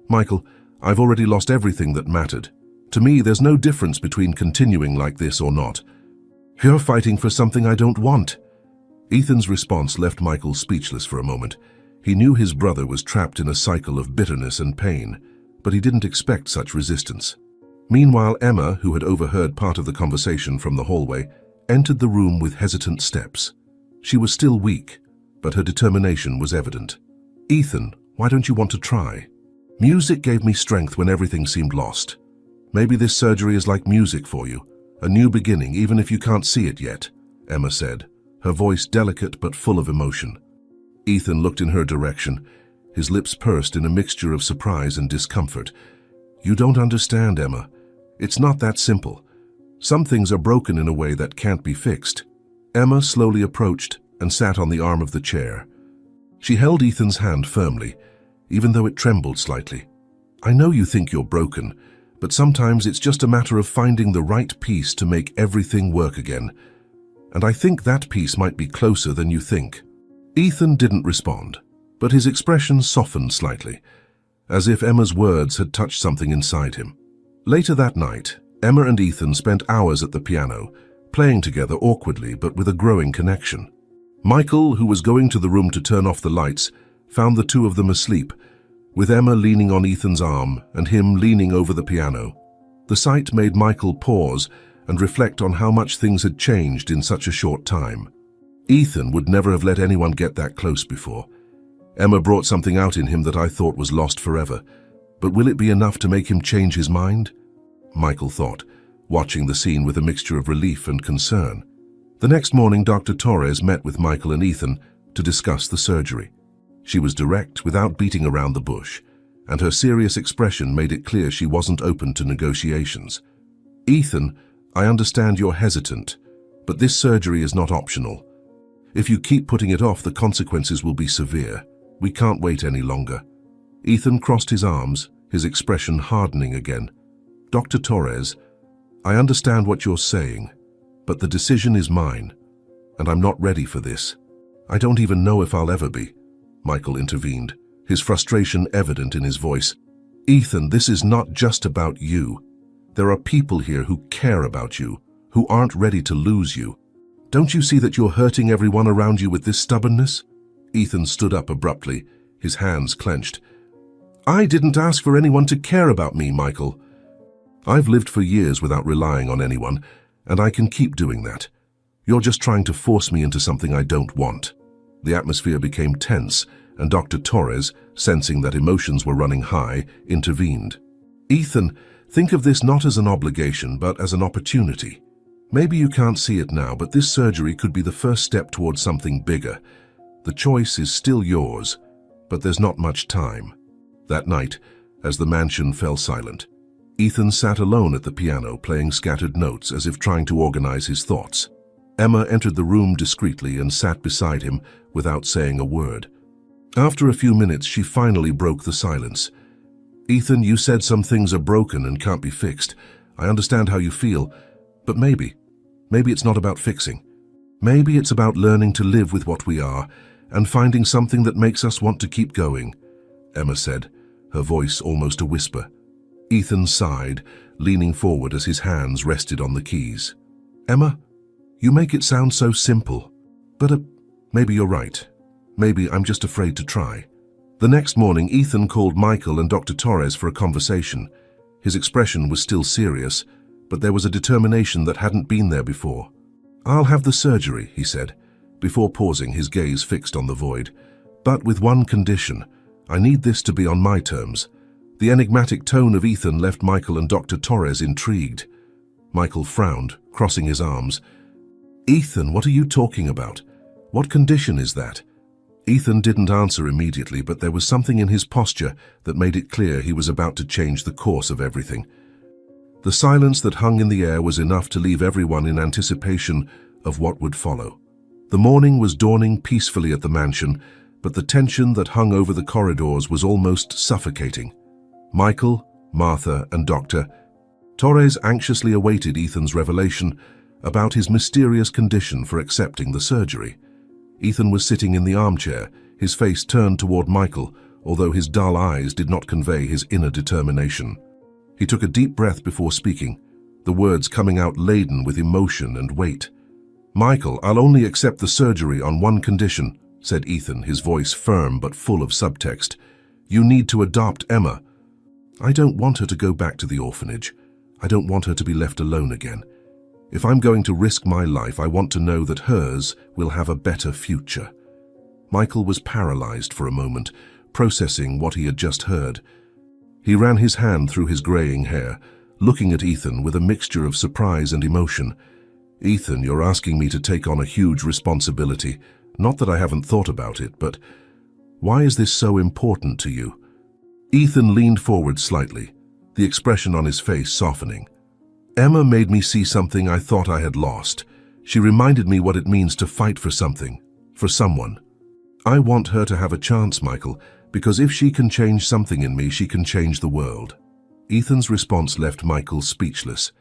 Michael, I've already lost everything that mattered. To me, there's no difference between continuing like this or not. You're fighting for something I don't want." Ethan's response left Michael speechless for a moment. He knew his brother was trapped in a cycle of bitterness and pain, but he didn't expect such resistance. Meanwhile, Emma, who had overheard part of the conversation from the hallway, entered the room with hesitant steps. She was still weak, but her determination was evident. "Ethan, why don't you want to try? Music gave me strength when everything seemed lost. Maybe this surgery is like music for you, a new beginning even if you can't see it yet," Emma said, her voice delicate but full of emotion. Ethan looked in her direction, his lips pursed in a mixture of surprise and discomfort. "You don't understand, Emma. It's not that simple. Some things are broken in a way that can't be fixed." Emma slowly approached and sat on the arm of the chair. She held Ethan's hand firmly, even though it trembled slightly. "I know you think you're broken, but sometimes it's just a matter of finding the right piece to make everything work again. And I think that piece might be closer than you think." Ethan didn't respond, but his expression softened slightly, as if Emma's words had touched something inside him. Later that night, Emma and Ethan spent hours at the piano, playing together awkwardly but with a growing connection. Michael, who was going to the room to turn off the lights, found the two of them asleep, with Emma leaning on Ethan's arm and him leaning over the piano. The sight made Michael pause and reflect on how much things had changed in such a short time. Ethan would never have let anyone get that close before. Emma brought something out in him that I thought was lost forever. But will it be enough to make him change his mind? Michael thought, watching the scene with a mixture of relief and concern. The next morning, Dr. Torres met with Michael and Ethan to discuss the surgery. She was direct, without beating around the bush, and her serious expression made it clear she wasn't open to negotiations. "Ethan, I understand you're hesitant, but this surgery is not optional. If you keep putting it off, the consequences will be severe. We can't wait any longer." Ethan crossed his arms, his expression hardening again. "Dr. Torres, I understand what you're saying, but the decision is mine, and I'm not ready for this. I don't even know if I'll ever be," Michael intervened, his frustration evident in his voice. "Ethan, this is not just about you. There are people here who care about you, who aren't ready to lose you. Don't you see that you're hurting everyone around you with this stubbornness?" Ethan stood up abruptly, his hands clenched. "I didn't ask for anyone to care about me, Michael. I've lived for years without relying on anyone, and I can keep doing that. You're just trying to force me into something I don't want." The atmosphere became tense, and Dr. Torres, sensing that emotions were running high, intervened. "Ethan, think of this not as an obligation, but as an opportunity. Maybe you can't see it now, but this surgery could be the first step towards something bigger. The choice is still yours, but there's not much time." That night, as the mansion fell silent, Ethan sat alone at the piano, playing scattered notes as if trying to organize his thoughts. Emma entered the room discreetly and sat beside him without saying a word. After a few minutes, she finally broke the silence. "Ethan, you said some things are broken and can't be fixed. I understand how you feel, but maybe it's not about fixing. Maybe it's about learning to live with what we are and finding something that makes us want to keep going," Emma said, her voice almost a whisper. Ethan sighed, leaning forward as his hands rested on the keys. "Emma, you make it sound so simple, but maybe you're right. Maybe I'm just afraid to try." The next morning, Ethan called Michael and Dr. Torres for a conversation. His expression was still serious, but there was a determination that hadn't been there before. "I'll have the surgery," he said, before pausing, his gaze fixed on the void. "But with one condition. I need this to be on my terms." The enigmatic tone of Ethan left Michael and Dr. Torres intrigued. Michael frowned, crossing his arms. "Ethan, what are you talking about? What condition is that?" Ethan didn't answer immediately, but there was something in his posture that made it clear he was about to change the course of everything. The silence that hung in the air was enough to leave everyone in anticipation of what would follow. The morning was dawning peacefully at the mansion, but the tension that hung over the corridors was almost suffocating. Michael, Martha, and Dr. Torres anxiously awaited Ethan's revelation about his mysterious condition for accepting the surgery. Ethan was sitting in the armchair, his face turned toward Michael, although his dull eyes did not convey his inner determination. He took a deep breath before speaking, the words coming out laden with emotion and weight. "Michael, I'll only accept the surgery on one condition," said Ethan, his voice firm but full of subtext. "You need to adopt Emma." "I don't want her to go back to the orphanage. I don't want her to be left alone again. If I'm going to risk my life, I want to know that hers will have a better future." Michael was paralyzed for a moment, processing what he had just heard. He ran his hand through his graying hair, looking at Ethan with a mixture of surprise and emotion. "Ethan, you're asking me to take on a huge responsibility. Not that I haven't thought about it, but why is this so important to you?" Ethan leaned forward slightly, the expression on his face softening. "Emma made me see something I thought I had lost. She reminded me what it means to fight for something, for someone. I want her to have a chance, Michael, because if she can change something in me, she can change the world." Ethan's response left Michael speechless.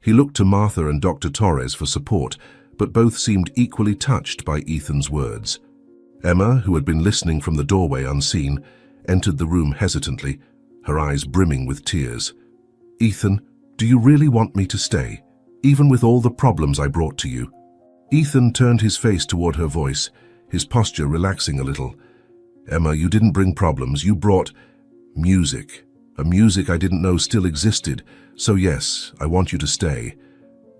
He looked to Martha and Dr. Torres for support, but both seemed equally touched by Ethan's words. Emma, who had been listening from the doorway unseen, entered the room hesitantly, her eyes brimming with tears. "Ethan, do you really want me to stay, even with all the problems I brought to you?" Ethan turned his face toward her voice, his posture relaxing a little. "Emma, you didn't bring problems, you brought music. A music I didn't know still existed, so yes, I want you to stay.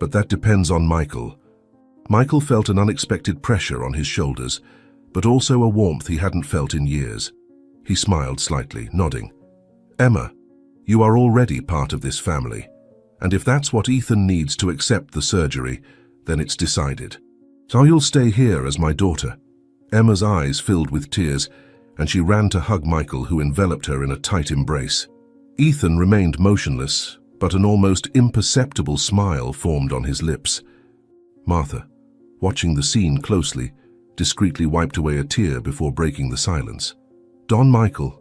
But that depends on Michael." Michael felt an unexpected pressure on his shoulders, but also a warmth he hadn't felt in years. He smiled slightly, nodding. "Emma, you are already part of this family, and if that's what Ethan needs to accept the surgery, then it's decided. So you'll stay here as my daughter." Emma's eyes filled with tears, and she ran to hug Michael, who enveloped her in a tight embrace. Ethan remained motionless, but an almost imperceptible smile formed on his lips. Martha, watching the scene closely, discreetly wiped away a tear before breaking the silence. "Don Michael,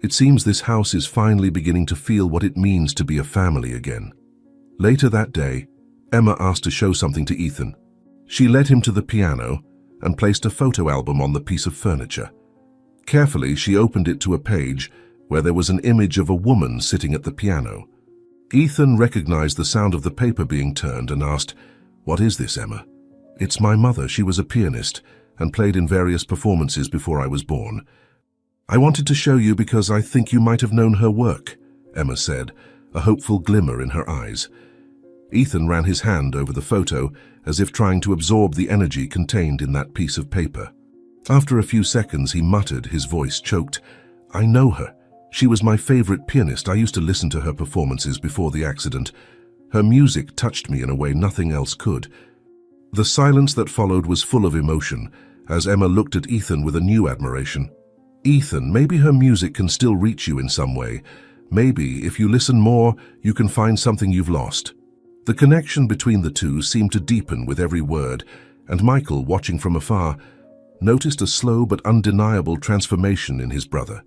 it seems this house is finally beginning to feel what it means to be a family again." Later that day, Emma asked to show something to Ethan. She led him to the piano and placed a photo album on the piece of furniture. Carefully, she opened it to a page where there was an image of a woman sitting at the piano. Ethan recognized the sound of the paper being turned and asked, "What is this, Emma?" "It's my mother. She was a pianist and played in various performances before I was born. I wanted to show you because I think you might have known her work," Emma said, a hopeful glimmer in her eyes. Ethan ran his hand over the photo as if trying to absorb the energy contained in that piece of paper. After a few seconds, he muttered, his voice choked, "I know her. She was my favorite pianist. I used to listen to her performances before the accident. Her music touched me in a way nothing else could." The silence that followed was full of emotion, as Emma looked at Ethan with a new admiration. "Ethan, maybe her music can still reach you in some way. Maybe, if you listen more, you can find something you've lost." The connection between the two seemed to deepen with every word, and Michael, watching from afar, noticed a slow but undeniable transformation in his brother.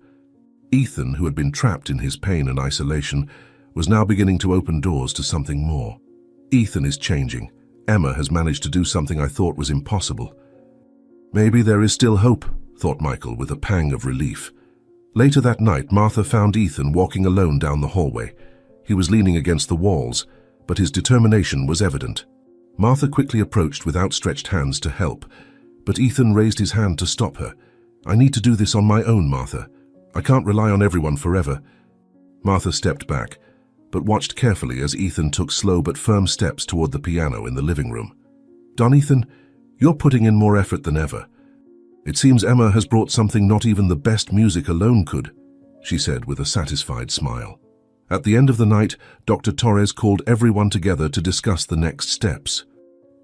Ethan, who had been trapped in his pain and isolation, was now beginning to open doors to something more. "Ethan is changing. Emma has managed to do something I thought was impossible." "Maybe there is still hope," thought Michael with a pang of relief. Later that night, Martha found Ethan walking alone down the hallway. He was leaning against the walls, but his determination was evident. Martha quickly approached with outstretched hands to help, but Ethan raised his hand to stop her. "I need to do this on my own, Martha. I can't rely on everyone forever." Martha stepped back, but watched carefully as Ethan took slow but firm steps toward the piano in the living room. "Don Ethan, you're putting in more effort than ever. It seems Emma has brought something not even the best music alone could," she said with a satisfied smile. At the end of the night, Dr. Torres called everyone together to discuss the next steps.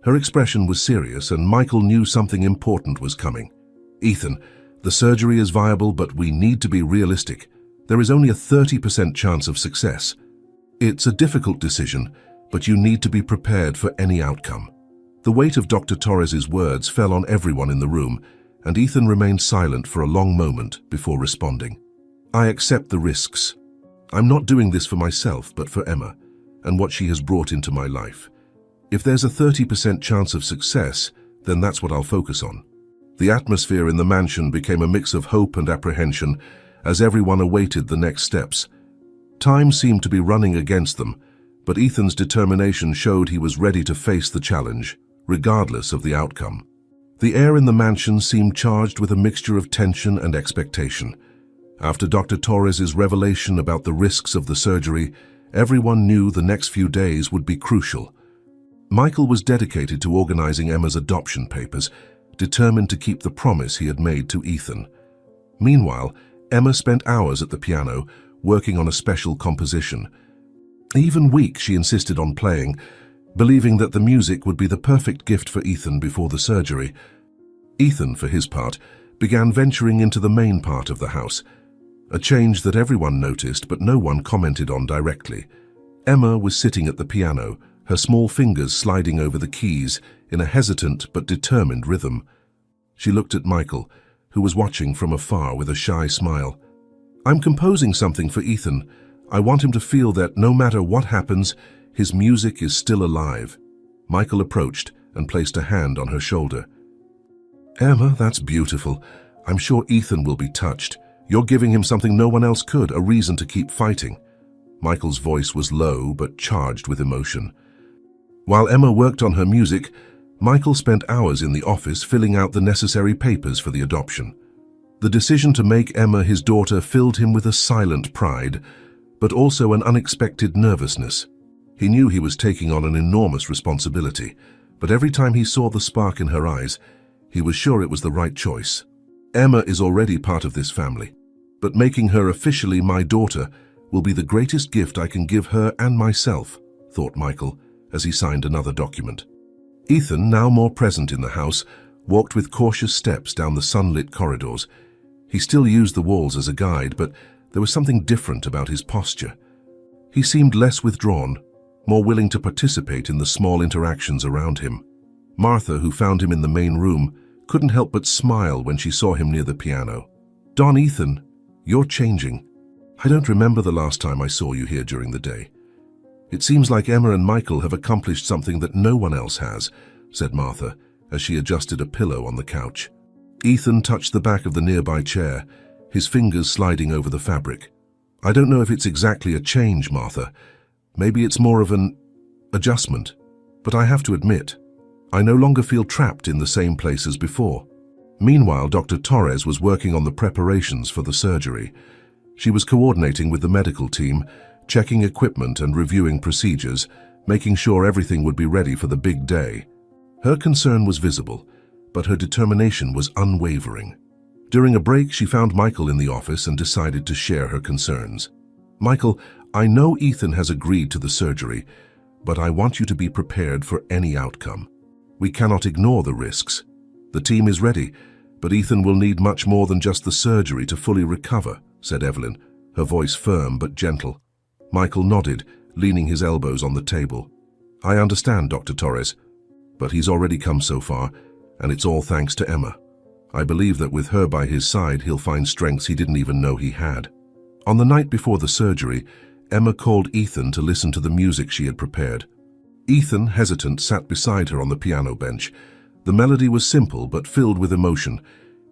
Her expression was serious, and Michael knew something important was coming. "Ethan, the surgery is viable, but we need to be realistic. There is only a 30% chance of success. It's a difficult decision, but you need to be prepared for any outcome." The weight of Dr. Torres's words fell on everyone in the room, and Ethan remained silent for a long moment before responding. "I accept the risks. I'm not doing this for myself, but for Emma. and what she has brought into my life. If there's a 30% chance of success, then that's what I'll focus on. The atmosphere in the mansion became a mix of hope and apprehension as everyone awaited the next steps. Time seemed to be running against them, but Ethan's determination showed he was ready to face the challenge, regardless of the outcome. The air in the mansion seemed charged with a mixture of tension and expectation. After Dr. Torres's revelation about the risks of the surgery, everyone knew the next few days would be crucial. Michael was dedicated to organizing Emma's adoption papers, determined to keep the promise he had made to Ethan. Meanwhile, Emma spent hours at the piano, working on a special composition. Even weak, she insisted on playing, believing that the music would be the perfect gift for Ethan before the surgery. Ethan, for his part, began venturing into the main part of the house, a change that everyone noticed but no one commented on directly. Emma was sitting at the piano, her small fingers sliding over the keys in a hesitant but determined rhythm. She looked at Michael, who was watching from afar with a shy smile. "I'm composing something for Ethan. I want him to feel that no matter what happens, his music is still alive." Michael approached and placed a hand on her shoulder. "Emma, that's beautiful. I'm sure Ethan will be touched. You're giving him something no one else could, a reason to keep fighting." Michael's voice was low but charged with emotion. While Emma worked on her music, Michael spent hours in the office filling out the necessary papers for the adoption. The decision to make Emma his daughter filled him with a silent pride, but also an unexpected nervousness. He knew he was taking on an enormous responsibility, but every time he saw the spark in her eyes, he was sure it was the right choice. Emma is already part of this family, but making her officially my daughter will be the greatest gift I can give her and myself, thought Michael as he signed another document. Ethan, now more present in the house, walked with cautious steps down the sunlit corridors. He still used the walls as a guide, but there was something different about his posture. He seemed less withdrawn, more willing to participate in the small interactions around him. Martha, who found him in the main room, couldn't help but smile when she saw him near the piano. "Don Ethan, you're changing. I don't remember the last time I saw you here during the day." "It seems like Emma and Michael have accomplished something that no one else has," said Martha, as she adjusted a pillow on the couch. Ethan touched the back of the nearby chair, his fingers sliding over the fabric. "I don't know if it's exactly a change, Martha. Maybe it's more of an adjustment. But I have to admit, I no longer feel trapped in the same place as before." Meanwhile, Dr. Torres was working on the preparations for the surgery. She was coordinating with the medical team, checking equipment and reviewing procedures, making sure everything would be ready for the big day. Her concern was visible, but her determination was unwavering. During a break, she found Michael in the office and decided to share her concerns. "Michael, I know Ethan has agreed to the surgery, but I want you to be prepared for any outcome. We cannot ignore the risks. The team is ready, but Ethan will need much more than just the surgery to fully recover," said Evelyn, her voice firm but gentle. Michael nodded, leaning his elbows on the table. "I understand, Dr. Torres, but he's already come so far, and it's all thanks to Emma. I believe that with her by his side, he'll find strengths he didn't even know he had." On the night before the surgery, Emma called Ethan to listen to the music she had prepared. Ethan, hesitant, sat beside her on the piano bench. The melody was simple but filled with emotion,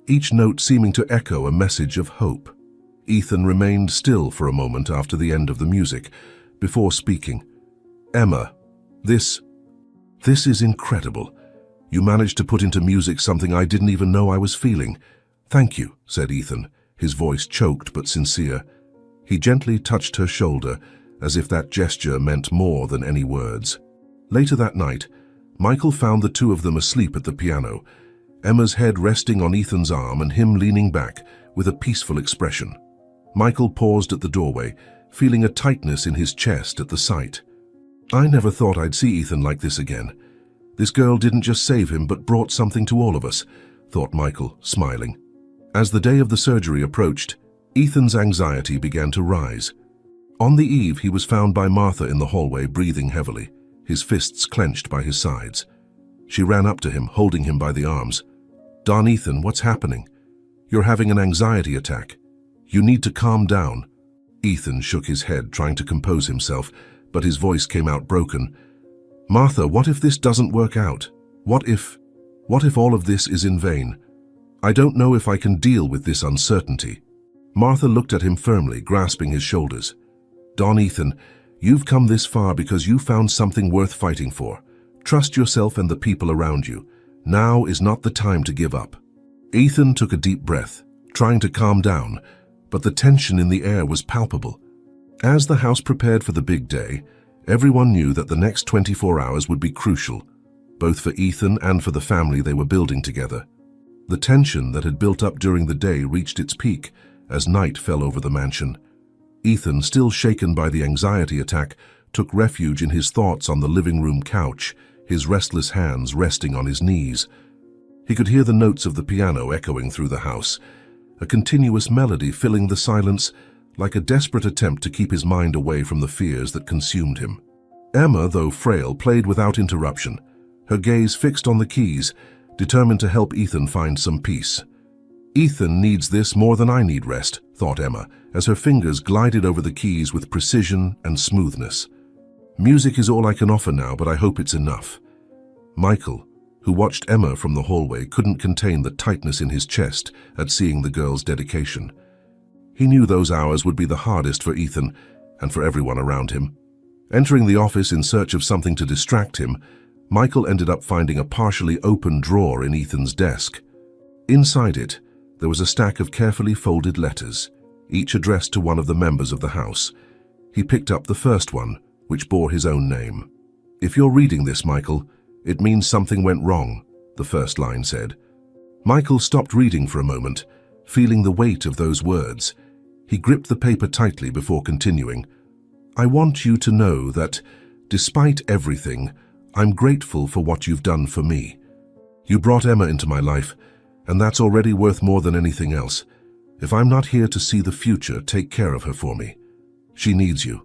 each note seeming to echo a message of hope. Ethan remained still for a moment after the end of the music, before speaking. "Emma, this is incredible. You managed to put into music something I didn't even know I was feeling. Thank you," said Ethan, his voice choked but sincere. He gently touched her shoulder, as if that gesture meant more than any words. Later that night, Michael found the two of them asleep at the piano, Emma's head resting on Ethan's arm and him leaning back with a peaceful expression. Michael paused at the doorway, feeling a tightness in his chest at the sight. "I never thought I'd see Ethan like this again. This girl didn't just save him but brought something to all of us," thought Michael, smiling. As the day of the surgery approached, Ethan's anxiety began to rise. On the eve, he was found by Martha in the hallway, breathing heavily, his fists clenched by his sides. She ran up to him, holding him by the arms. "Don Ethan, what's happening? You're having an anxiety attack. You need to calm down." Ethan shook his head, trying to compose himself, but his voice came out broken. "Martha, what if this doesn't work out? What if all of this is in vain? I don't know if I can deal with this uncertainty." Martha looked at him firmly, grasping his shoulders. "Don Ethan, you've come this far because you found something worth fighting for. Trust yourself and the people around you. Now is not the time to give up." Ethan took a deep breath, trying to calm down, but the tension in the air was palpable. As the house prepared for the big day, everyone knew that the next 24 hours would be crucial, both for Ethan and for the family they were building together. The tension that had built up during the day reached its peak as night fell over the mansion. Ethan, still shaken by the anxiety attack, took refuge in his thoughts on the living room couch, his restless hands resting on his knees. He could hear the notes of the piano echoing through the house, a continuous melody filling the silence, like a desperate attempt to keep his mind away from the fears that consumed him. Emma, though frail, played without interruption, her gaze fixed on the keys, determined to help Ethan find some peace. "Ethan needs this more than I need rest," thought Emma, as her fingers glided over the keys with precision and smoothness. "Music is all I can offer now, but I hope it's enough." Michael, who watched Emma from the hallway, couldn't contain the tightness in his chest at seeing the girl's dedication. He knew those hours would be the hardest for Ethan and for everyone around him. Entering the office in search of something to distract him, Michael ended up finding a partially open drawer in Ethan's desk. Inside it, there was a stack of carefully folded letters, each addressed to one of the members of the house. He picked up the first one, which bore his own name. "If you're reading this, Michael, it means something went wrong," the first line said. Michael stopped reading for a moment, feeling the weight of those words. He gripped the paper tightly before continuing. "I want you to know that, despite everything, I'm grateful for what you've done for me. You brought Emma into my life, and that's already worth more than anything else. If I'm not here to see the future, take care of her for me. She needs you."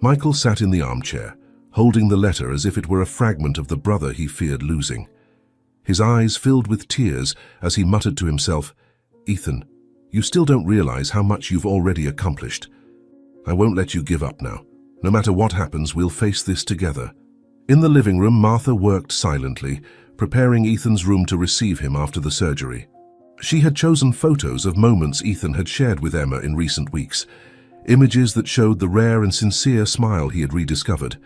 Michael sat in the armchair, holding the letter as if it were a fragment of the brother he feared losing. His eyes filled with tears as he muttered to himself, "Ethan, you still don't realize how much you've already accomplished. I won't let you give up now. No matter what happens, we'll face this together." In the living room, Martha worked silently, preparing Ethan's room to receive him after the surgery. She had chosen photos of moments Ethan had shared with Emma in recent weeks, images that showed the rare and sincere smile he had rediscovered.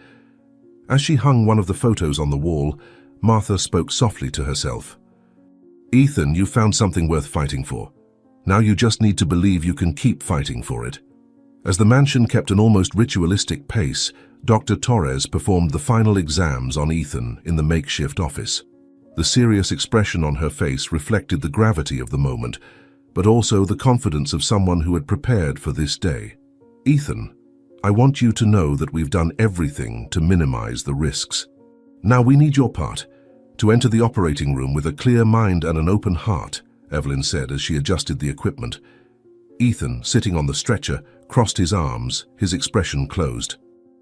As she hung one of the photos on the wall, Martha spoke softly to herself. "Ethan, you found something worth fighting for. Now you just need to believe you can keep fighting for it." As the mansion kept an almost ritualistic pace, Dr. Torres performed the final exams on Ethan in the makeshift office. The serious expression on her face reflected the gravity of the moment, but also the confidence of someone who had prepared for this day. "Ethan, I want you to know that we've done everything to minimize the risks. Now we need your part, to enter the operating room with a clear mind and an open heart," Evelyn said as she adjusted the equipment. Ethan, sitting on the stretcher, crossed his arms, his expression closed.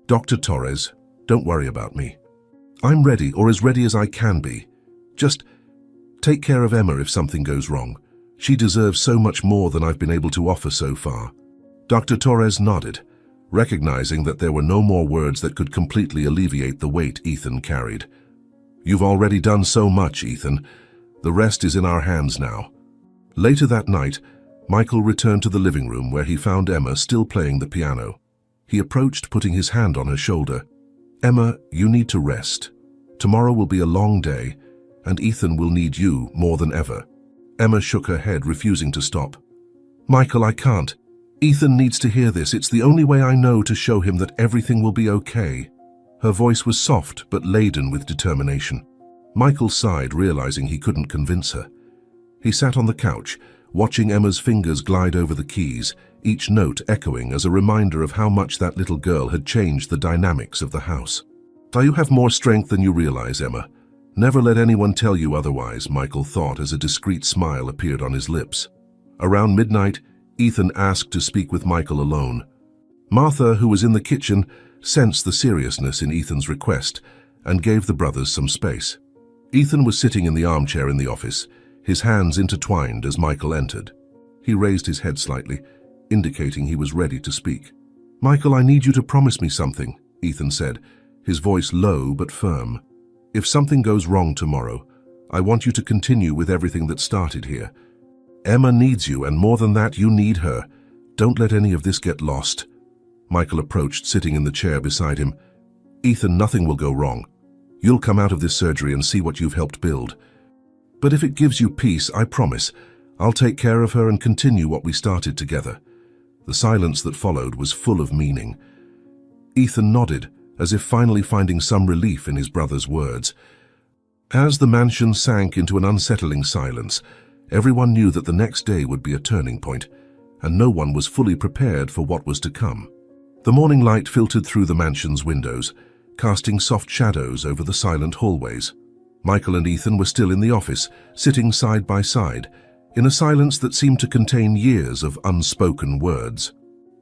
"Dr. Torres, don't worry about me. I'm ready, or as ready as I can be. Just take care of Emma if something goes wrong. She deserves so much more than I've been able to offer so far." Dr. Torres nodded, recognizing that there were no more words that could completely alleviate the weight Ethan carried. "You've already done so much, Ethan. The rest is in our hands now." Later that night, Michael returned to the living room where he found Emma still playing the piano. He approached, putting his hand on her shoulder. "Emma, you need to rest. Tomorrow will be a long day, and Ethan will need you more than ever." Emma shook her head, refusing to stop. "Michael, I can't. Ethan needs to hear this. It's the only way I know to show him that everything will be okay." Her voice was soft but laden with determination. Michael sighed, realizing he couldn't convince her. He sat on the couch, watching Emma's fingers glide over the keys, each note echoing as a reminder of how much that little girl had changed the dynamics of the house. "You have more strength than you realize, Emma. Never let anyone tell you otherwise," Michael thought as a discreet smile appeared on his lips. Around midnight, Ethan asked to speak with Michael alone. Martha, who was in the kitchen, sensed the seriousness in Ethan's request and gave the brothers some space. Ethan was sitting in the armchair in the office, his hands intertwined as Michael entered. He raised his head slightly, indicating he was ready to speak. "Michael, I need you to promise me something," Ethan said, his voice low but firm. If something goes wrong tomorrow, I want you to continue with everything that started here. Emma needs you, and more than that, you need her. Don't let any of this get lost. Michael approached, sitting in the chair beside him. Ethan, nothing will go wrong. You'll come out of this surgery and see what you've helped build. But if it gives you peace, I promise, I'll take care of her and continue what we started together. The silence that followed was full of meaning. Ethan nodded, as if finally finding some relief in his brother's words. As the mansion sank into an unsettling silence, everyone knew that the next day would be a turning point, and no one was fully prepared for what was to come. The morning light filtered through the mansion's windows, casting soft shadows over the silent hallways. Michael and Ethan were still in the office, sitting side by side, in a silence that seemed to contain years of unspoken words.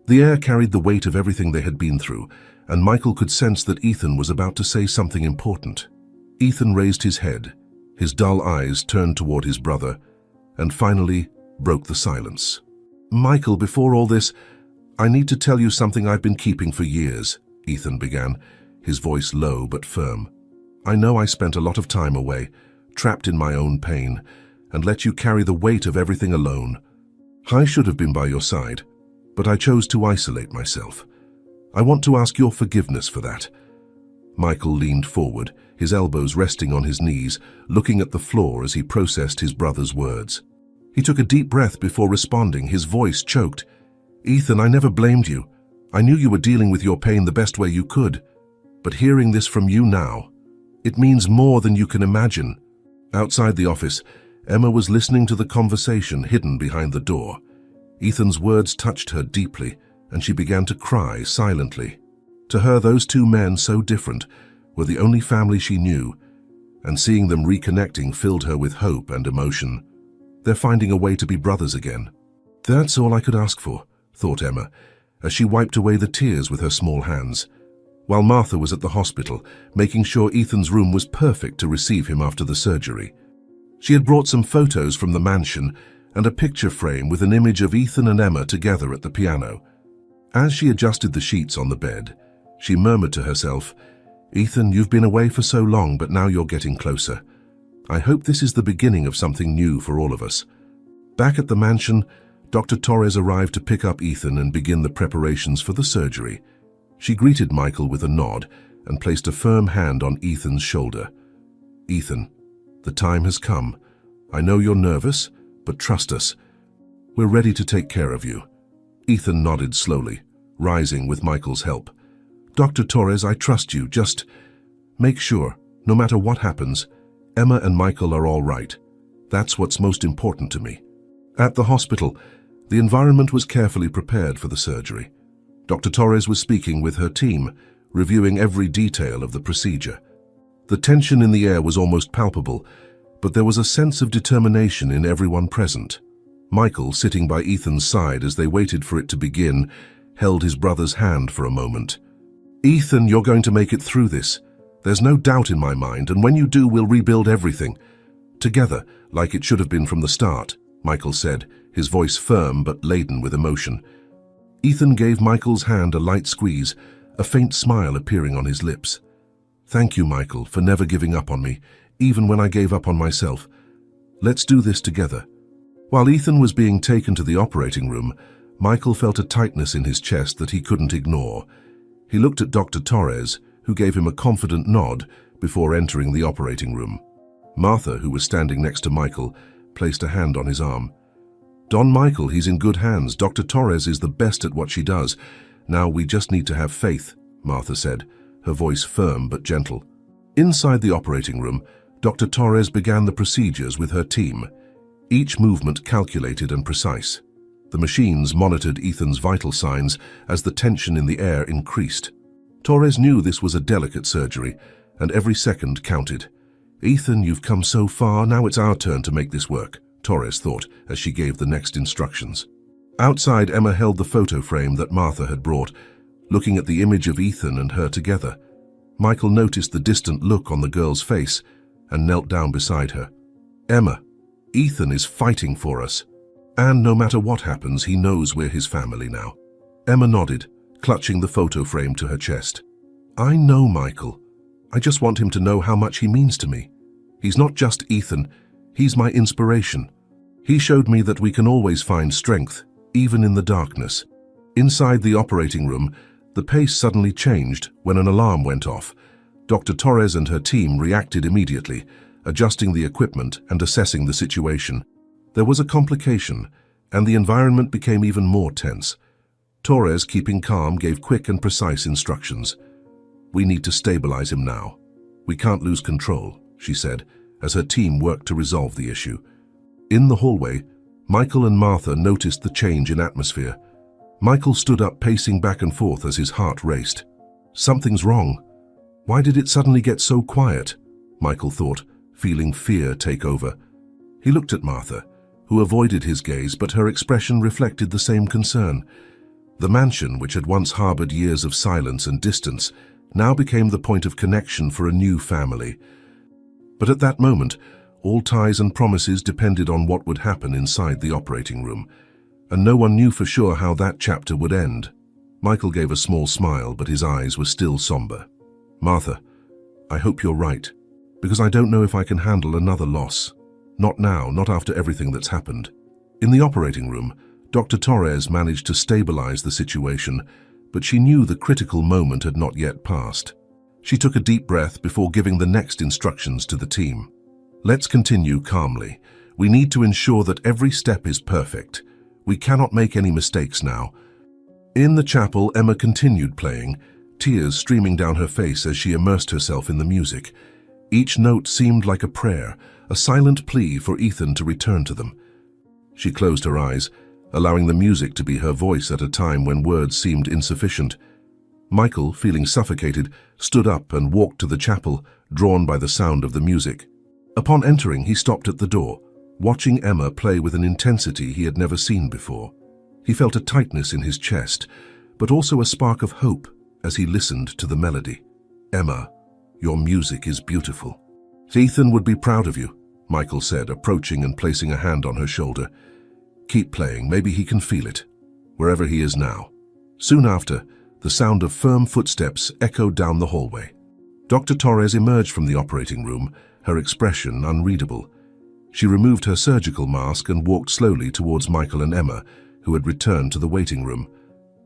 The air carried the weight of everything they had been through, and Michael could sense that Ethan was about to say something important. Ethan raised his head, his dull eyes turned toward his brother, and finally broke the silence. Michael, before all this, I need to tell you something I've been keeping for years, Ethan began, his voice low but firm. I know I spent a lot of time away, trapped in my own pain, and let you carry the weight of everything alone. I should have been by your side, but I chose to isolate myself. I want to ask your forgiveness for that. Michael leaned forward, his elbows resting on his knees, looking at the floor as he processed his brother's words. He took a deep breath before responding, his voice choked. Ethan, I never blamed you. I knew you were dealing with your pain the best way you could. But hearing this from you now, it means more than you can imagine. Outside the office, Emma was listening to the conversation hidden behind the door. Ethan's words touched her deeply, and she began to cry silently. To her, those two men, so different, were the only family she knew, and seeing them reconnecting filled her with hope and emotion. They're finding a way to be brothers again. That's all I could ask for, thought Emma, as she wiped away the tears with her small hands. While Martha was at the hospital, making sure Ethan's room was perfect to receive him after the surgery. She had brought some photos from the mansion and a picture frame with an image of Ethan and Emma together at the piano. As she adjusted the sheets on the bed, she murmured to herself, Ethan, you've been away for so long, but now you're getting closer. I hope this is the beginning of something new for all of us. Back at the mansion, Dr. Torres arrived to pick up Ethan and begin the preparations for the surgery. She greeted Michael with a nod and placed a firm hand on Ethan's shoulder. Ethan, the time has come. I know you're nervous, but trust us. We're ready to take care of you. Ethan nodded slowly, rising with Michael's help. Dr. Torres, I trust you. Just make sure, no matter what happens, Emma and Michael are all right. That's what's most important to me. At the hospital, the environment was carefully prepared for the surgery. Dr. Torres was speaking with her team, reviewing every detail of the procedure. The tension in the air was almost palpable, but there was a sense of determination in everyone present. Michael, sitting by Ethan's side as they waited for it to begin, held his brother's hand for a moment. Ethan, you're going to make it through this. There's no doubt in my mind, and when you do, we'll rebuild everything. Together, like it should have been from the start, Michael said, his voice firm but laden with emotion. Ethan gave Michael's hand a light squeeze, a faint smile appearing on his lips. Thank you, Michael, for never giving up on me, even when I gave up on myself. Let's do this together. While Ethan was being taken to the operating room, Michael felt a tightness in his chest that he couldn't ignore. He looked at Dr. Torres, who gave him a confident nod before entering the operating room. Martha, who was standing next to Michael, placed a hand on his arm. Don Michael, he's in good hands. Dr. Torres is the best at what she does. Now we just need to have faith, Martha said, her voice firm but gentle. Inside the operating room, Dr. Torres began the procedures with her team, each movement calculated and precise. The machines monitored Ethan's vital signs as the tension in the air increased. Torres knew this was a delicate surgery, and every second counted. Ethan, you've come so far, now it's our turn to make this work, Torres thought as she gave the next instructions. Outside, Emma held the photo frame that Martha had brought, looking at the image of Ethan and her together. Michael noticed the distant look on the girl's face and knelt down beside her. Emma, Ethan is fighting for us. And no matter what happens, he knows we're his family now. Emma nodded, clutching the photo frame to her chest. I know Michael. I just want him to know how much he means to me. He's not just Ethan, he's my inspiration. He showed me that we can always find strength, even in the darkness. Inside the operating room, the pace suddenly changed when an alarm went off. Dr. Torres and her team reacted immediately, adjusting the equipment and assessing the situation. There was a complication, and the environment became even more tense. Torres, keeping calm, gave quick and precise instructions. "We need to stabilize him now. We can't lose control," she said, as her team worked to resolve the issue. In the hallway, Michael and Martha noticed the change in atmosphere. Michael stood up, pacing back and forth as his heart raced. Something's wrong. Why did it suddenly get so quiet? Michael thought, feeling fear take over. He looked at Martha, who avoided his gaze, but her expression reflected the same concern. The mansion, which had once harbored years of silence and distance, now became the point of connection for a new family. But at that moment, all ties and promises depended on what would happen inside the operating room, and no one knew for sure how that chapter would end. Michael gave a small smile, but his eyes were still somber. "Martha, I hope you're right, because I don't know if I can handle another loss. Not now, not after everything that's happened." In the operating room, Dr. Torres managed to stabilize the situation, but she knew the critical moment had not yet passed. She took a deep breath before giving the next instructions to the team. "Let's continue calmly. We need to ensure that every step is perfect. We cannot make any mistakes now." In the chapel, Emma continued playing, tears streaming down her face as she immersed herself in the music. Each note seemed like a prayer, a silent plea for Ethan to return to them. She closed her eyes, allowing the music to be her voice at a time when words seemed insufficient. Michael, feeling suffocated, stood up and walked to the chapel, drawn by the sound of the music. Upon entering, he stopped at the door, watching Emma play with an intensity he had never seen before. He felt a tightness in his chest, but also a spark of hope as he listened to the melody. "Emma, your music is beautiful. Ethan would be proud of you," Michael said, approaching and placing a hand on her shoulder. "Keep playing, maybe he can feel it, wherever he is now." Soon after, the sound of firm footsteps echoed down the hallway. Dr. Torres emerged from the operating room, her expression unreadable. She removed her surgical mask and walked slowly towards Michael and Emma, who had returned to the waiting room.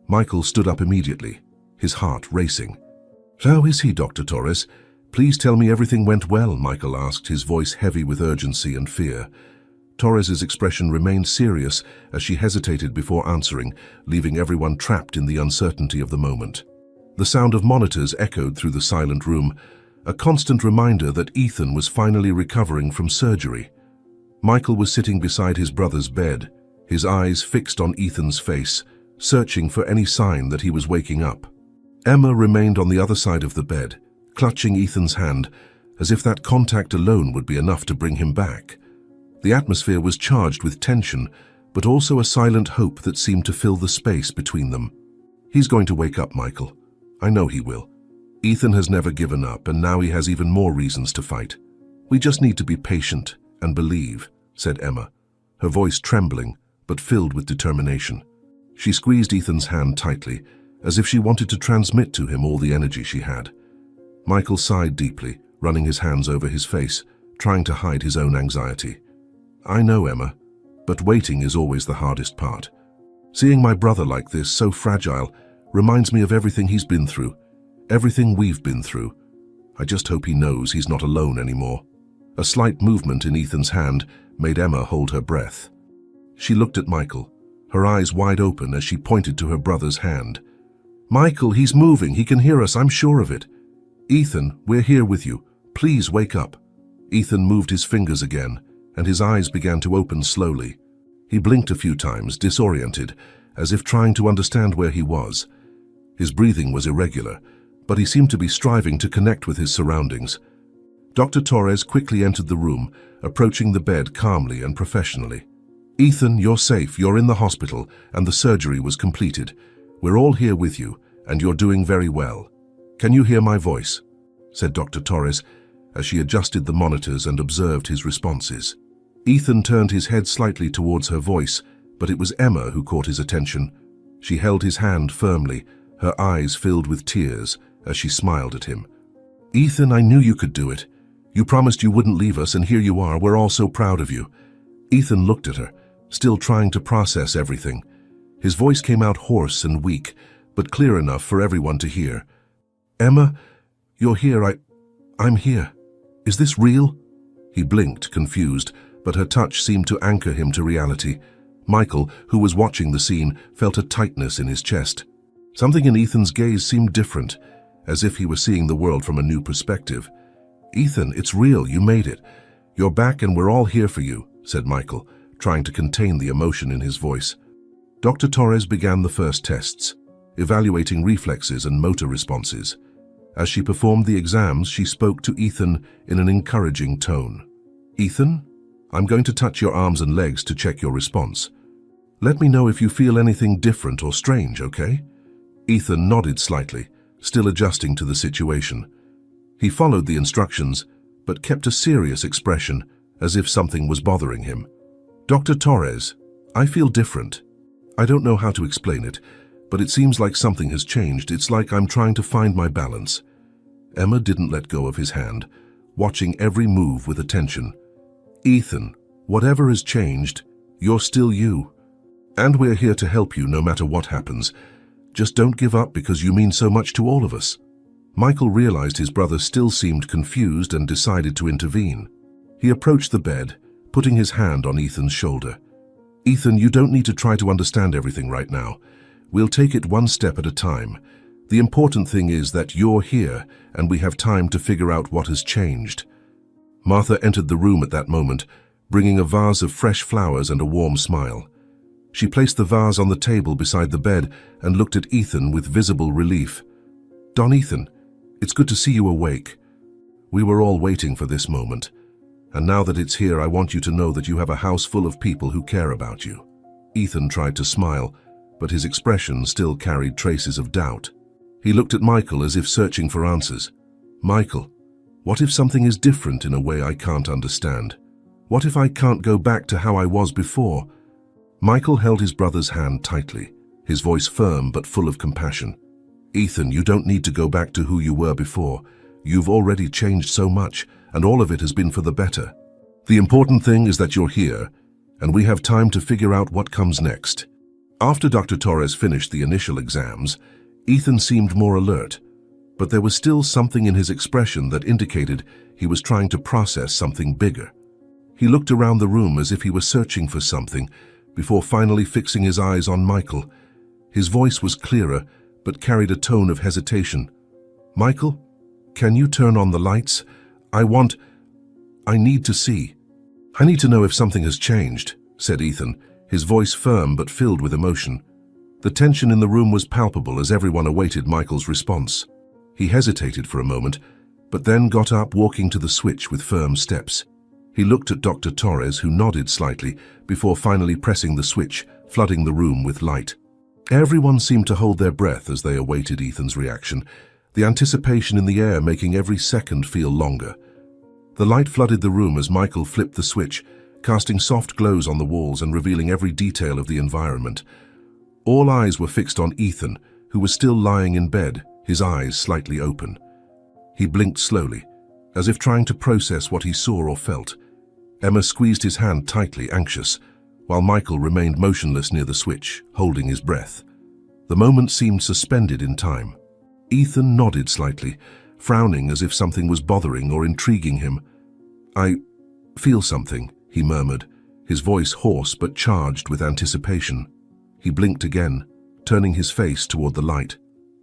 Michael stood up immediately, his heart racing. "How is he, Dr. Torres? Please tell me everything went well," Michael asked, his voice heavy with urgency and fear. Torres's expression remained serious as she hesitated before answering, leaving everyone trapped in the uncertainty of the moment. The sound of monitors echoed through the silent room, a constant reminder that Ethan was finally recovering from surgery. Michael was sitting beside his brother's bed, his eyes fixed on Ethan's face, searching for any sign that he was waking up. Emma remained on the other side of the bed, clutching Ethan's hand, as if that contact alone would be enough to bring him back. The atmosphere was charged with tension, but also a silent hope that seemed to fill the space between them. "He's going to wake up, Michael. I know he will. Ethan has never given up, and now he has even more reasons to fight. We just need to be patient and believe," said Emma, her voice trembling but filled with determination. She squeezed Ethan's hand tightly, as if she wanted to transmit to him all the energy she had. Michael sighed deeply, running his hands over his face, trying to hide his own anxiety. "I know, Emma, but waiting is always the hardest part. Seeing my brother like this, so fragile, reminds me of everything he's been through, everything we've been through. I just hope he knows he's not alone anymore." A slight movement in Ethan's hand made Emma hold her breath. She looked at Michael, her eyes wide open as she pointed to her brother's hand. "Michael, he's moving. He can hear us, I'm sure of it. Ethan, we're here with you. Please wake up." Ethan moved his fingers again, and his eyes began to open slowly. He blinked a few times, disoriented, as if trying to understand where he was. His breathing was irregular, but he seemed to be striving to connect with his surroundings. Dr. Torres quickly entered the room, approaching the bed calmly and professionally. "Ethan, you're safe. You're in the hospital, and the surgery was completed. We're all here with you, and you're doing very well. Can you hear my voice?" said Dr. Torres, as she adjusted the monitors and observed his responses. Ethan turned his head slightly towards her voice, but it was Emma who caught his attention. She held his hand firmly, her eyes filled with tears, as she smiled at him. "Ethan, I knew you could do it. You promised you wouldn't leave us, and here you are. We're all so proud of you." Ethan looked at her, still trying to process everything. His voice came out hoarse and weak, but clear enough for everyone to hear. "Emma, you're here. I'm here. Is this real?" He blinked, confused, but her touch seemed to anchor him to reality. Michael, who was watching the scene, felt a tightness in his chest. Something in Ethan's gaze seemed different, as if he were seeing the world from a new perspective. "Ethan, it's real. You made it. You're back and we're all here for you," said Michael, trying to contain the emotion in his voice. Dr. Torres began the first tests, evaluating reflexes and motor responses. As she performed the exams, she spoke to Ethan in an encouraging tone. "Ethan, I'm going to touch your arms and legs to check your response. Let me know if you feel anything different or strange, okay?" Ethan nodded slightly, still adjusting to the situation. He followed the instructions, but kept a serious expression, as if something was bothering him. "Dr. Torres, I feel different. I don't know how to explain it, but it seems like something has changed. It's like I'm trying to find my balance." Emma didn't let go of his hand, watching every move with attention. "Ethan, whatever has changed, you're still you. And we're here to help you no matter what happens. Just don't give up because you mean so much to all of us." Michael realized his brother still seemed confused and decided to intervene. He approached the bed, putting his hand on Ethan's shoulder. "Ethan, you don't need to try to understand everything right now. We'll take it one step at a time. The important thing is that you're here and we have time to figure out what has changed." Martha entered the room at that moment, bringing a vase of fresh flowers and a warm smile. She placed the vase on the table beside the bed and looked at Ethan with visible relief. "Don Ethan, it's good to see you awake. We were all waiting for this moment. And now that it's here, I want you to know that you have a house full of people who care about you." Ethan tried to smile, but his expression still carried traces of doubt. He looked at Michael as if searching for answers. "Michael, what if something is different in a way I can't understand? What if I can't go back to how I was before?" Michael held his brother's hand tightly, his voice firm but full of compassion. "Ethan, you don't need to go back to who you were before. You've already changed so much, and all of it has been for the better. The important thing is that you're here, and we have time to figure out what comes next." After Dr. Torres finished the initial exams, Ethan seemed more alert, but there was still something in his expression that indicated he was trying to process something bigger. He looked around the room as if he were searching for something, before finally fixing his eyes on Michael. His voice was clearer, but carried a tone of hesitation. "Michael, can you turn on the lights? I need to see." "I need to know if something has changed," said Ethan, his voice firm but filled with emotion. The tension in the room was palpable as everyone awaited Michael's response. He hesitated for a moment, but then got up, walking to the switch with firm steps. He looked at Dr. Torres, who nodded slightly, before finally pressing the switch, flooding the room with light. Everyone seemed to hold their breath as they awaited Ethan's reaction, the anticipation in the air making every second feel longer. The light flooded the room as Michael flipped the switch, casting soft glows on the walls and revealing every detail of the environment. All eyes were fixed on Ethan, who was still lying in bed, his eyes slightly open. He blinked slowly, as if trying to process what he saw or felt. Emma squeezed his hand tightly, anxious, while Michael remained motionless near the switch, holding his breath. The moment seemed suspended in time. Ethan nodded slightly, frowning as if something was bothering or intriguing him. "I feel something," he murmured, his voice hoarse but charged with anticipation. He blinked again, turning his face toward the light.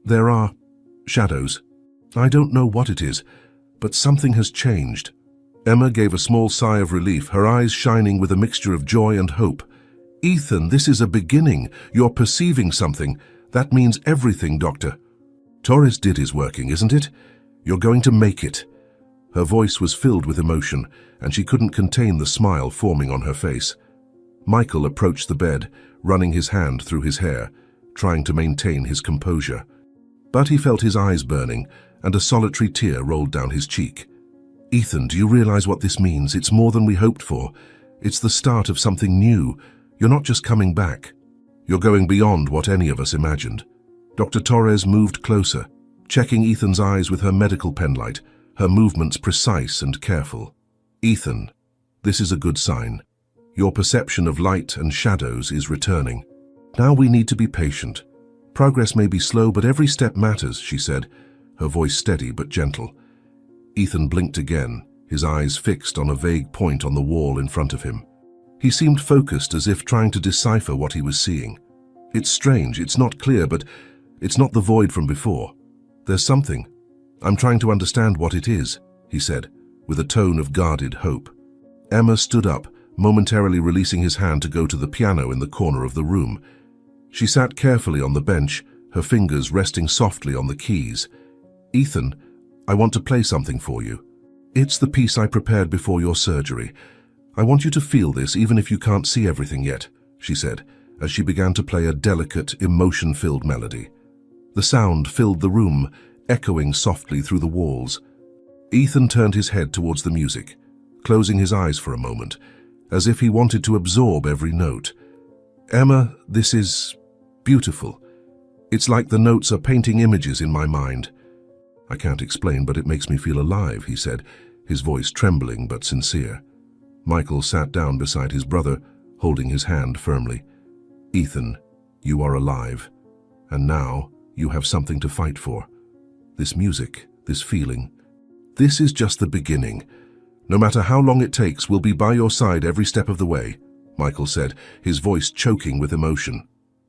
"There are shadows. I don't know what it is, but something has changed." Emma gave a small sigh of relief, her eyes shining with a mixture of joy and hope. "Ethan, this is a beginning. You're perceiving something. That means everything, Doctor." "Torres did his working, isn't it? You're going to make it." Her voice was filled with emotion, and she couldn't contain the smile forming on her face. Michael approached the bed, running his hand through his hair, trying to maintain his composure. But he felt his eyes burning, and a solitary tear rolled down his cheek. "Ethan, do you realize what this means? It's more than we hoped for. It's the start of something new. You're not just coming back. You're going beyond what any of us imagined." Dr. Torres moved closer, checking Ethan's eyes with her medical penlight, her movements precise and careful. "Ethan, this is a good sign. Your perception of light and shadows is returning. Now we need to be patient. Progress may be slow, but every step matters," she said, her voice steady but gentle. Ethan blinked again, his eyes fixed on a vague point on the wall in front of him. He seemed focused, as if trying to decipher what he was seeing. "It's strange, it's not clear, but it's not the void from before. There's something. I'm trying to understand what it is," he said, with a tone of guarded hope. Emma stood up, momentarily releasing his hand to go to the piano in the corner of the room. She sat carefully on the bench, her fingers resting softly on the keys. "Ethan, I want to play something for you. It's the piece I prepared before your surgery. I want you to feel this even if you can't see everything yet," she said, as she began to play a delicate, emotion-filled melody. The sound filled the room, echoing softly through the walls. Ethan turned his head towards the music, closing his eyes for a moment, as if he wanted to absorb every note. "Emma, this is beautiful. It's like the notes are painting images in my mind." "I can't explain, but it makes me feel alive," he said, his voice trembling but sincere. Michael sat down beside his brother, holding his hand firmly. "Ethan, you are alive, and now you have something to fight for. This music, this feeling. This is just the beginning. No matter how long it takes, we'll be by your side every step of the way," Michael said, his voice choking with emotion.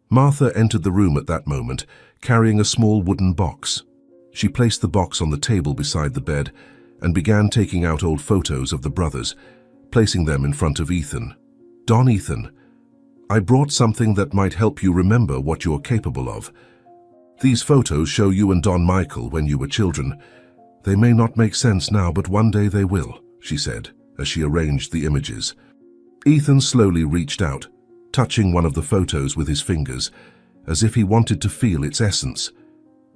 Martha entered the room at that moment, carrying a small wooden box. She placed the box on the table beside the bed and began taking out old photos of the brothers, placing them in front of Ethan. "Don Ethan, I brought something that might help you remember what you're capable of. These photos show you and Don Michael when you were children. They may not make sense now, but one day they will," she said, as she arranged the images. Ethan slowly reached out, touching one of the photos with his fingers, as if he wanted to feel its essence.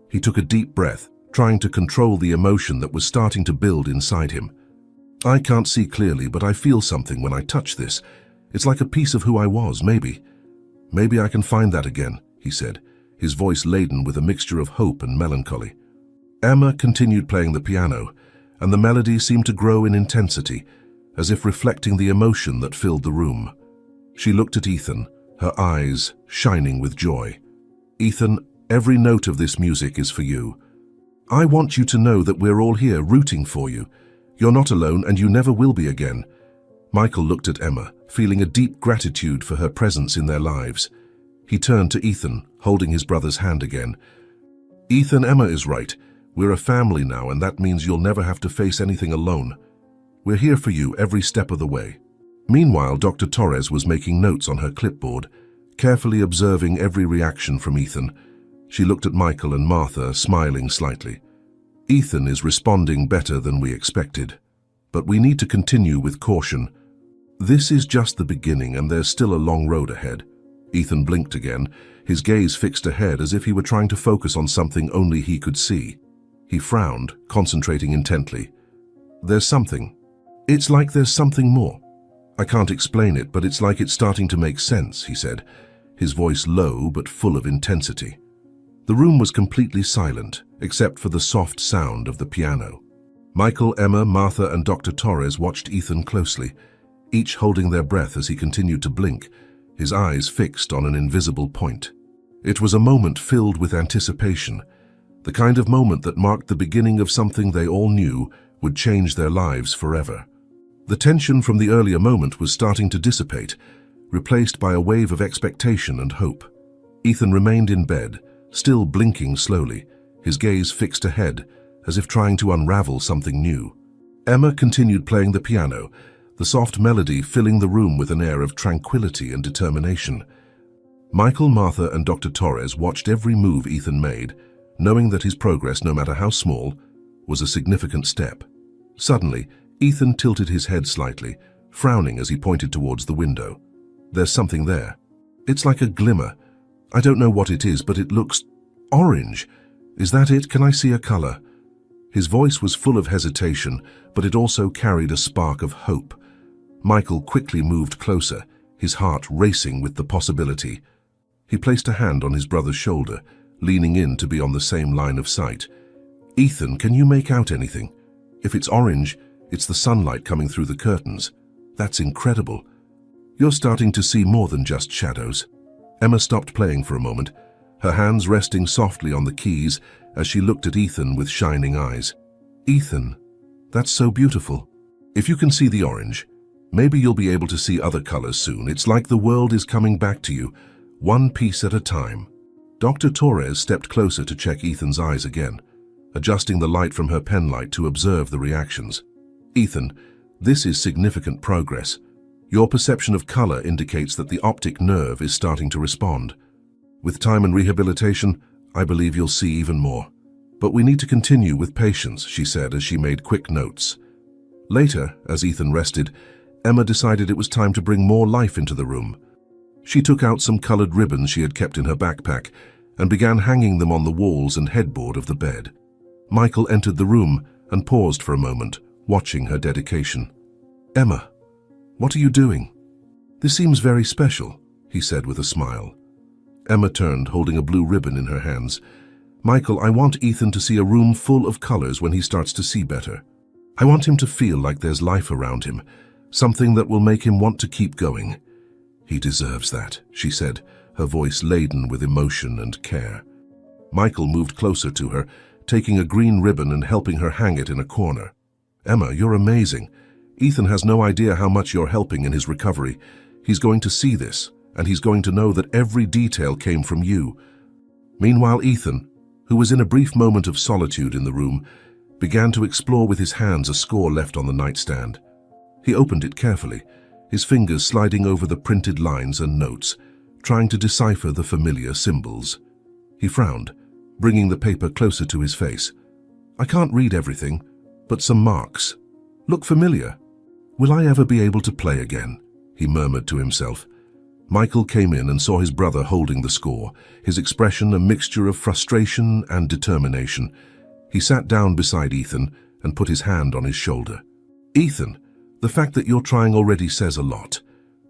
He took a deep breath, trying to control the emotion that was starting to build inside him. "I can't see clearly, but I feel something when I touch this. It's like a piece of who I was, maybe. Maybe I can find that again," he said, his voice laden with a mixture of hope and melancholy. Emma continued playing the piano, and the melody seemed to grow in intensity, as if reflecting the emotion that filled the room. She looked at Ethan, her eyes shining with joy. "Ethan, every note of this music is for you. I want you to know that we're all here rooting for you. You're not alone, and you never will be again." Michael looked at Emma, feeling a deep gratitude for her presence in their lives. He turned to Ethan, holding his brother's hand again. "Ethan, Emma is right. We're a family now, and that means you'll never have to face anything alone. We're here for you every step of the way." Meanwhile, Dr. Torres was making notes on her clipboard, carefully observing every reaction from Ethan. She looked at Michael and Martha, smiling slightly. "Ethan is responding better than we expected, but we need to continue with caution. This is just the beginning, and there's still a long road ahead." Ethan blinked again, his gaze fixed ahead as if he were trying to focus on something only he could see. He frowned, concentrating intently. "There's something. It's like there's something more. I can't explain it, but it's like it's starting to make sense," he said, his voice low but full of intensity. The room was completely silent, except for the soft sound of the piano. Michael, Emma, Martha, and Dr. Torres watched Ethan closely, each holding their breath as he continued to blink, his eyes fixed on an invisible point. It was a moment filled with anticipation, the kind of moment that marked the beginning of something they all knew would change their lives forever. The tension from the earlier moment was starting to dissipate, replaced by a wave of expectation and hope. Ethan remained in bed, still blinking slowly, his gaze fixed ahead, as if trying to unravel something new. Emma continued playing the piano, the soft melody filling the room with an air of tranquility and determination. Michael, Martha, and Dr. Torres watched every move Ethan made, knowing that his progress, no matter how small, was a significant step. Suddenly, Ethan tilted his head slightly, frowning as he pointed towards the window. "There's something there. It's like a glimmer. I don't know what it is, but it looks orange. Is that it? Can I see a color?" His voice was full of hesitation, but it also carried a spark of hope. Michael quickly moved closer, his heart racing with the possibility. He placed a hand on his brother's shoulder, leaning in to be on the same line of sight, Ethan, can you make out anything? If it's orange, it's the sunlight coming through the curtains. That's incredible. You're starting to see more than just shadows. Emma stopped playing for a moment, her hands resting softly on the keys as she looked at Ethan with shining eyes. Ethan, that's so beautiful. If you can see the orange, maybe you'll be able to see other colors soon. It's like the world is coming back to you, one piece at a time. Dr. Torres stepped closer to check Ethan's eyes again, adjusting the light from her pen light to observe the reactions. Ethan, this is significant progress. Your perception of color indicates that the optic nerve is starting to respond. With time and rehabilitation, I believe you'll see even more. But we need to continue with patience, she said as she made quick notes. Later, as Ethan rested, Emma decided it was time to bring more life into the room. She took out some colored ribbons she had kept in her backpack and began hanging them on the walls and headboard of the bed. Michael entered the room and paused for a moment, watching her dedication. Emma, what are you doing? This seems very special, he said with a smile. Emma turned, holding a blue ribbon in her hands. Michael, I want Ethan to see a room full of colors when he starts to see better. I want him to feel like there's life around him, something that will make him want to keep going. He deserves that, she said, her voice laden with emotion and care. Michael moved closer to her, taking a green ribbon and helping her hang it in a corner. Emma, you're amazing. Ethan has no idea how much you're helping in his recovery. He's going to see this, and he's going to know that every detail came from you. Meanwhile, Ethan, who was in a brief moment of solitude in the room, began to explore with his hands a score left on the nightstand. He opened it carefully, his fingers sliding over the printed lines and notes, trying to decipher the familiar symbols. He frowned, bringing the paper closer to his face. I can't read everything, but some marks look familiar. Will I ever be able to play again? He murmured to himself. Michael came in and saw his brother holding the score, his expression a mixture of frustration and determination. He sat down beside Ethan and put his hand on his shoulder. Ethan, the fact that you're trying already says a lot.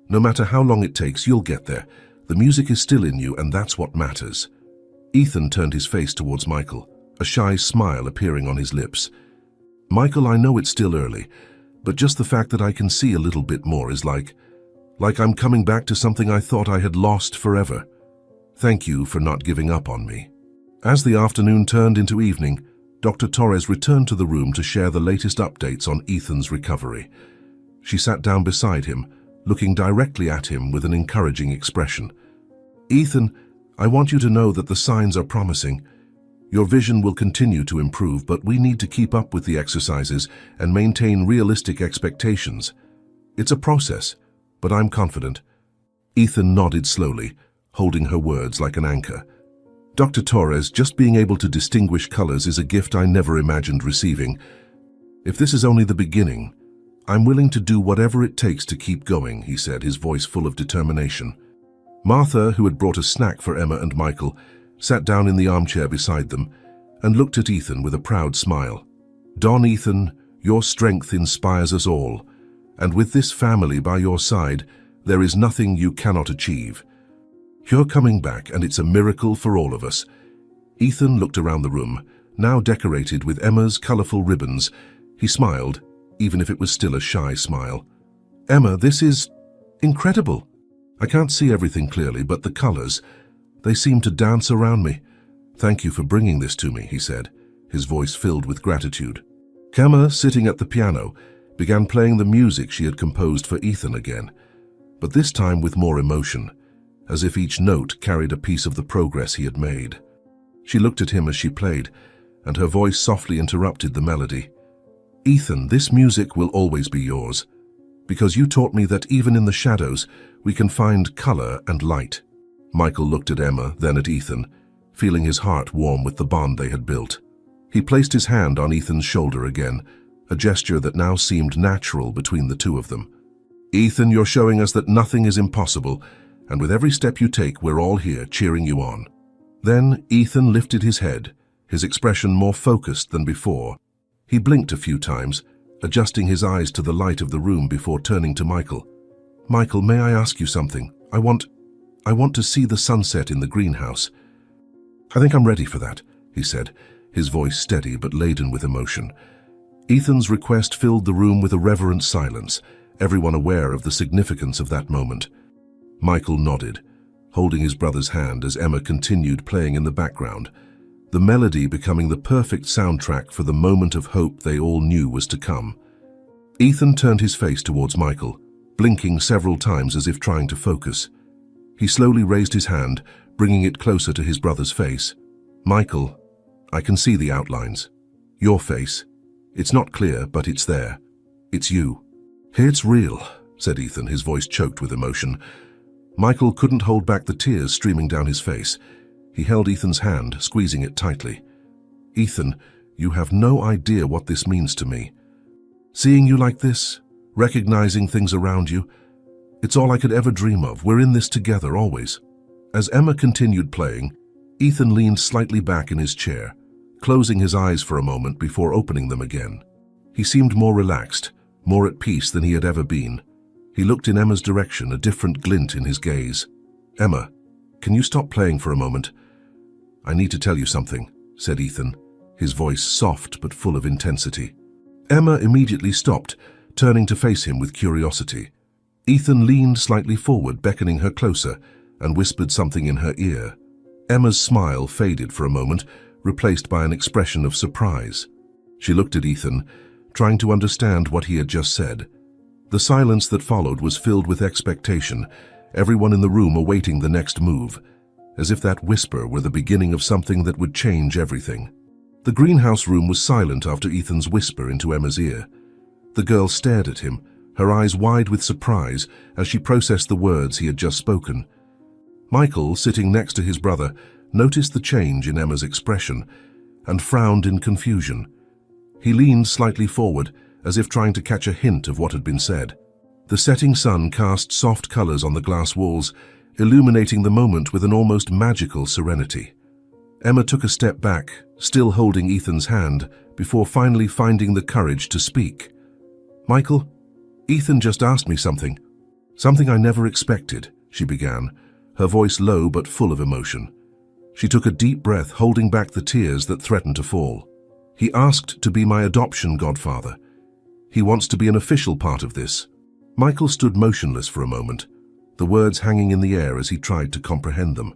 No matter how long it takes, you'll get there. The music is still in you, and that's what matters. Ethan turned his face towards Michael, a shy smile appearing on his lips. Michael, I know it's still early, but just the fact that I can see a little bit more is like I'm coming back to something I thought I had lost forever. Thank you for not giving up on me. As the afternoon turned into evening, Dr. Torres returned to the room to share the latest updates on Ethan's recovery. She sat down beside him, looking directly at him with an encouraging expression. Ethan, I want you to know that the signs are promising. Your vision will continue to improve, but we need to keep up with the exercises and maintain realistic expectations. It's a process, but I'm confident. Ethan nodded slowly, holding her words like an anchor. Dr. Torres, just being able to distinguish colors is a gift I never imagined receiving. If this is only the beginning, I'm willing to do whatever it takes to keep going, he said, his voice full of determination. Martha, who had brought a snack for Emma and Michael, sat down in the armchair beside them and looked at Ethan with a proud smile. Don Ethan, your strength inspires us all, and with this family by your side, there is nothing you cannot achieve. You're coming back, and it's a miracle for all of us. Ethan looked around the room, now decorated with Emma's colorful ribbons. He smiled, even if it was still a shy smile. Emma, this is incredible. I can't see everything clearly, but the colors, they seem to dance around me. Thank you for bringing this to me, he said, his voice filled with gratitude. Emma, sitting at the piano, began playing the music she had composed for Ethan again, but this time with more emotion, as if each note carried a piece of the progress he had made. She looked at him as she played, and her voice softly interrupted the melody. Ethan, this music will always be yours, because you taught me that even in the shadows, we can find color and light. Michael looked at Emma, then at Ethan, feeling his heart warm with the bond they had built. He placed his hand on Ethan's shoulder again, a gesture that now seemed natural between the two of them. Ethan, you're showing us that nothing is impossible, and with every step you take, we're all here cheering you on. Then Ethan lifted his head, his expression more focused than before. He blinked a few times, adjusting his eyes to the light of the room before turning to Michael. Michael, may I ask you something? I want to see the sunset in the greenhouse. I think I'm ready for that, he said, his voice steady but laden with emotion. Ethan's request filled the room with a reverent silence, everyone aware of the significance of that moment. Michael nodded, holding his brother's hand as Emma continued playing in the background, the melody becoming the perfect soundtrack for the moment of hope they all knew was to come. Ethan turned his face towards Michael, blinking several times as if trying to focus. He slowly raised his hand, bringing it closer to his brother's face. "Michael, I can see the outlines. Your face. It's not clear, but it's there. It's you." "It's real," said Ethan, his voice choked with emotion. Michael couldn't hold back the tears streaming down his face. He held Ethan's hand, squeezing it tightly. "Ethan, you have no idea what this means to me. Seeing you like this, recognizing things around you, it's all I could ever dream of. We're in this together, always." As Emma continued playing, Ethan leaned slightly back in his chair, closing his eyes for a moment before opening them again. He seemed more relaxed, more at peace than he had ever been. He looked in Emma's direction, a different glint in his gaze. "Emma, can you stop playing for a moment? I need to tell you something," said Ethan, his voice soft but full of intensity. Emma immediately stopped, turning to face him with curiosity. Ethan leaned slightly forward, beckoning her closer, and whispered something in her ear. Emma's smile faded for a moment, replaced by an expression of surprise. She looked at Ethan, trying to understand what he had just said. The silence that followed was filled with expectation, everyone in the room awaiting the next move, as if that whisper were the beginning of something that would change everything. The greenhouse room was silent after Ethan's whisper into Emma's ear. The girl stared at him, her eyes wide with surprise as she processed the words he had just spoken. Michael, sitting next to his brother, noticed the change in Emma's expression and frowned in confusion. He leaned slightly forward, as if trying to catch a hint of what had been said. The setting sun cast soft colors on the glass walls, illuminating the moment with an almost magical serenity. Emma took a step back, still holding Ethan's hand, before finally finding the courage to speak. "Michael, Ethan just asked me something. Something I never expected," she began, her voice low but full of emotion. She took a deep breath, holding back the tears that threatened to fall. "He asked to be my adoption godfather. He wants to be an official part of this." Michael stood motionless for a moment, the words hanging in the air as he tried to comprehend them.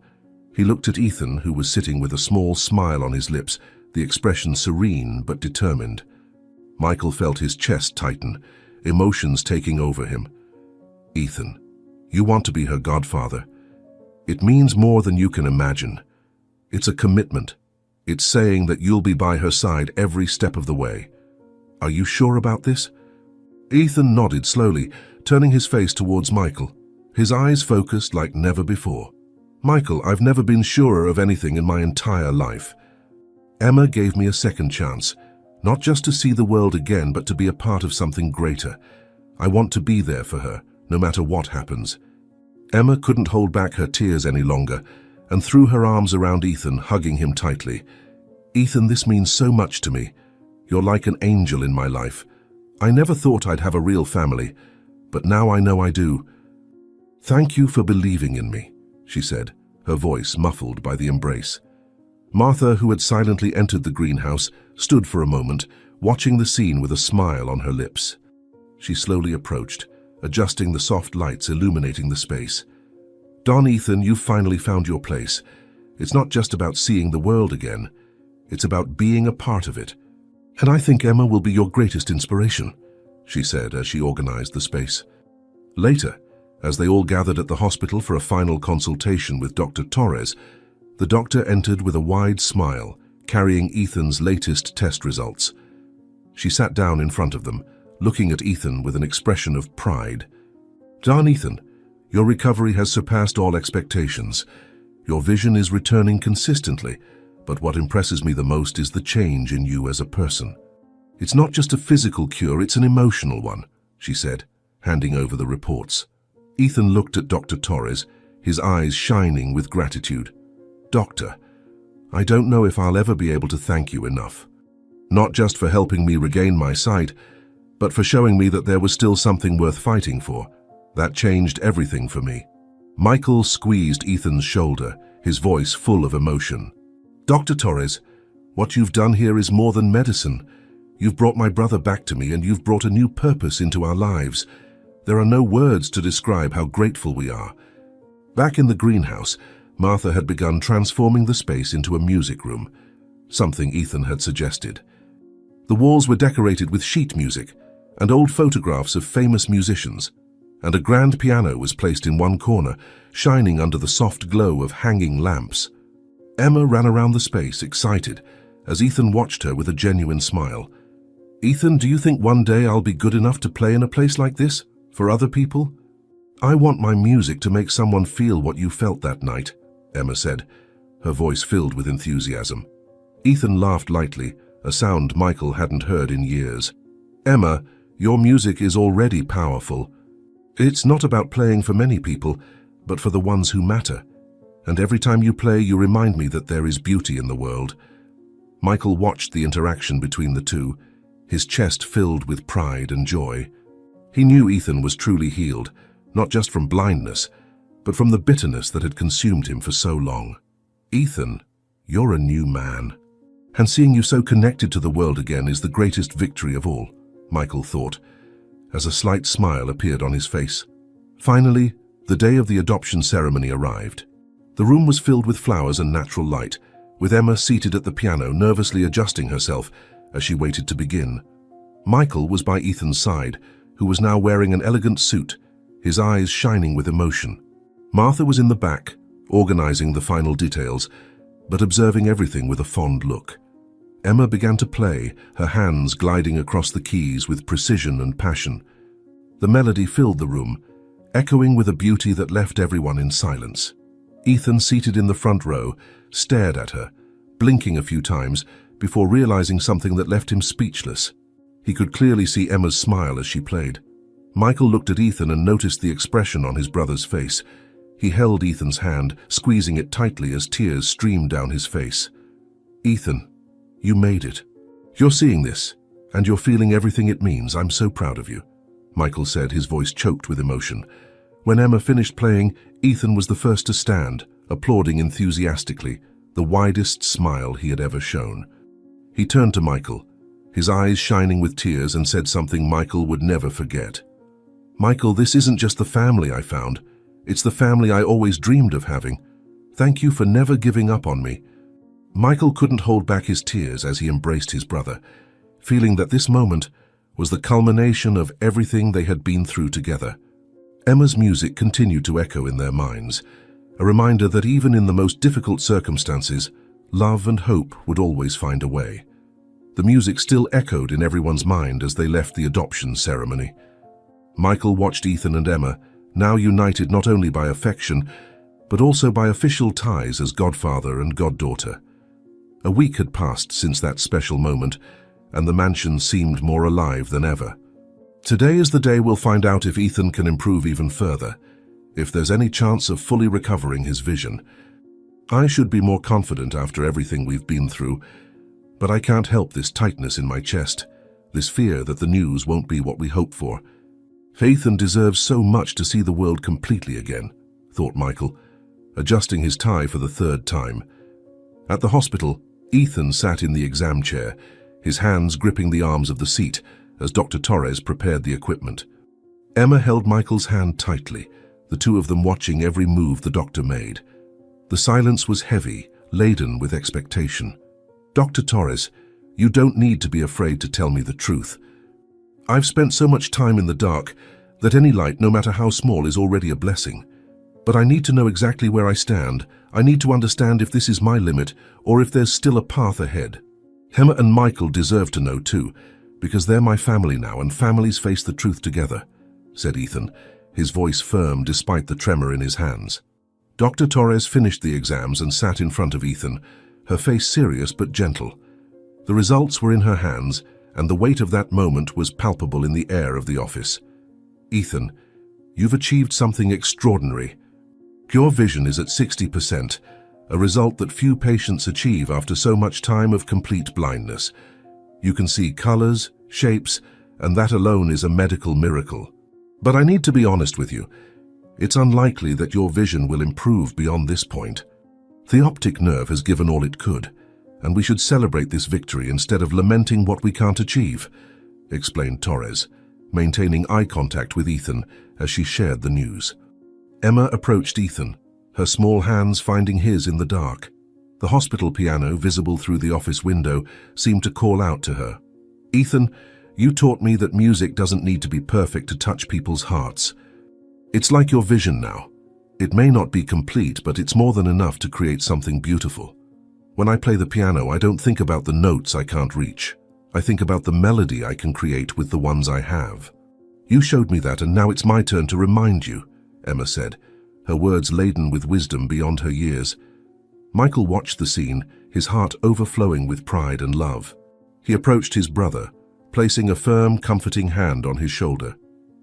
He looked at Ethan, who was sitting with a small smile on his lips, the expression serene but determined. Michael felt his chest tighten, emotions taking over him. "Ethan, you want to be her godfather. It means more than you can imagine. It's a commitment. It's saying that you'll be by her side every step of the way. Are you sure about this?" Ethan nodded slowly, turning his face towards Michael, his eyes focused like never before. "Michael, I've never been surer of anything in my entire life. Emma gave me a second chance, not just to see the world again, but to be a part of something greater. I want to be there for her, no matter what happens." Emma couldn't hold back her tears any longer and threw her arms around Ethan, hugging him tightly. "Ethan, this means so much to me. You're like an angel in my life. I never thought I'd have a real family, but now I know I do. Thank you for believing in me," she said, her voice muffled by the embrace. Martha, who had silently entered the greenhouse, stood for a moment, watching the scene with a smile on her lips. She slowly approached, adjusting the soft lights illuminating the space. "Don, Ethan, you've finally found your place. It's not just about seeing the world again. It's about being a part of it. And I think Emma will be your greatest inspiration," she said as she organized the space. Later, as they all gathered at the hospital for a final consultation with Dr. Torres, the doctor entered with a wide smile, carrying Ethan's latest test results. She sat down in front of them, looking at Ethan with an expression of pride. "Don, Ethan, your recovery has surpassed all expectations. Your vision is returning consistently, but what impresses me the most is the change in you as a person. It's not just a physical cure, it's an emotional one," she said, handing over the reports. Ethan looked at Dr. Torres, his eyes shining with gratitude. "Doctor, I don't know if I'll ever be able to thank you enough. Not just for helping me regain my sight, but for showing me that there was still something worth fighting for. That changed everything for me." Michael squeezed Ethan's shoulder, his voice full of emotion. "Dr. Torres, What you've done here is more than medicine. You've brought my brother back to me, and you've brought a new purpose into our lives. There are no words to describe how grateful we are." Back in the greenhouse, Martha had begun transforming the space into a music room, something Ethan had suggested. The walls were decorated with sheet music and old photographs of famous musicians, and a grand piano was placed in one corner, shining under the soft glow of hanging lamps. Emma ran around the space, excited, as Ethan watched her with a genuine smile. "Ethan, do you think one day I'll be good enough to play in a place like this, for other people?" "I want my music to make someone feel what you felt that night," Emma said, her voice filled with enthusiasm. Ethan laughed lightly, a sound Michael hadn't heard in years. "Emma, your music is already powerful. It's not about playing for many people, but for the ones who matter. And every time you play, you remind me that there is beauty in the world." Michael watched the interaction between the two, his chest filled with pride and joy. He knew Ethan was truly healed, not just from blindness, but from the bitterness that had consumed him for so long. "Ethan, you're a new man. And seeing you so connected to the world again is the greatest victory of all," Michael thought, as a slight smile appeared on his face. Finally, the day of the adoption ceremony arrived. The room was filled with flowers and natural light, with Emma seated at the piano, nervously adjusting herself as she waited to begin. Michael was by Ethan's side, who was now wearing an elegant suit, his eyes shining with emotion. Martha was in the back, organizing the final details, but observing everything with a fond look. Emma began to play, her hands gliding across the keys with precision and passion. The melody filled the room, echoing with a beauty that left everyone in silence. Ethan, seated in the front row, stared at her, blinking a few times before realizing something that left him speechless. He could clearly see Emma's smile as she played. Michael looked at Ethan and noticed the expression on his brother's face. He held Ethan's hand, squeezing it tightly as tears streamed down his face. "Ethan, you made it. You're seeing this, and you're feeling everything it means. I'm so proud of you," Michael said, his voice choked with emotion. When Emma finished playing, Ethan was the first to stand, applauding enthusiastically, the widest smile he had ever shown. He turned to Michael, his eyes shining with tears, and said something Michael would never forget. "Michael, this isn't just the family I found. It's the family I always dreamed of having. Thank you for never giving up on me." Michael couldn't hold back his tears as he embraced his brother, feeling that this moment was the culmination of everything they had been through together. Emma's music continued to echo in their minds, a reminder that even in the most difficult circumstances, love and hope would always find a way. The music still echoed in everyone's mind as they left the adoption ceremony. Michael watched Ethan and Emma, now united not only by affection, but also by official ties as godfather and goddaughter. A week had passed since that special moment, and the mansion seemed more alive than ever. Today is the day we'll find out if Ethan can improve even further, if there's any chance of fully recovering his vision. I should be more confident after everything we've been through, but I can't help this tightness in my chest, this fear that the news won't be what we hope for. Ethan deserves so much to see the world completely again, thought Michael, adjusting his tie for the third time. At the hospital, Ethan sat in the exam chair, his hands gripping the arms of the seat as Dr. Torres prepared the equipment. Emma held Michael's hand tightly, the two of them watching every move the doctor made. The silence was heavy, laden with expectation. "Dr. Torres, you don't need to be afraid to tell me the truth. I've spent so much time in the dark that any light, no matter how small, is already a blessing. But I need to know exactly where I stand. I need to understand if this is my limit or if there's still a path ahead." Emma and Michael deserve to know too, because they're my family now, and families face the truth together, said Ethan, his voice firm despite the tremor in his hands. Dr. Torres finished the exams and sat in front of Ethan, her face serious but gentle. The results were in her hands, and the weight of that moment was palpable in the air of the office. "Ethan, you've achieved something extraordinary. Your vision is at 60%, a result that few patients achieve after so much time of complete blindness. You can see colors, shapes, and that alone is a medical miracle. But I need to be honest with you. It's unlikely that your vision will improve beyond this point. The optic nerve has given all it could, and we should celebrate this victory instead of lamenting what we can't achieve," explained Torres, maintaining eye contact with Ethan as she shared the news. Emma approached Ethan, her small hands finding his in the dark. The hospital piano, visible through the office window, seemed to call out to her. "Ethan, you taught me that music doesn't need to be perfect to touch people's hearts. It's like your vision now. It may not be complete, but it's more than enough to create something beautiful. When I play the piano, I don't think about the notes I can't reach. I think about the melody I can create with the ones I have. You showed me that, and now it's my turn to remind you," Emma said, her words laden with wisdom beyond her years. Michael watched the scene, his heart overflowing with pride and love. He approached his brother, placing a firm, comforting hand on his shoulder.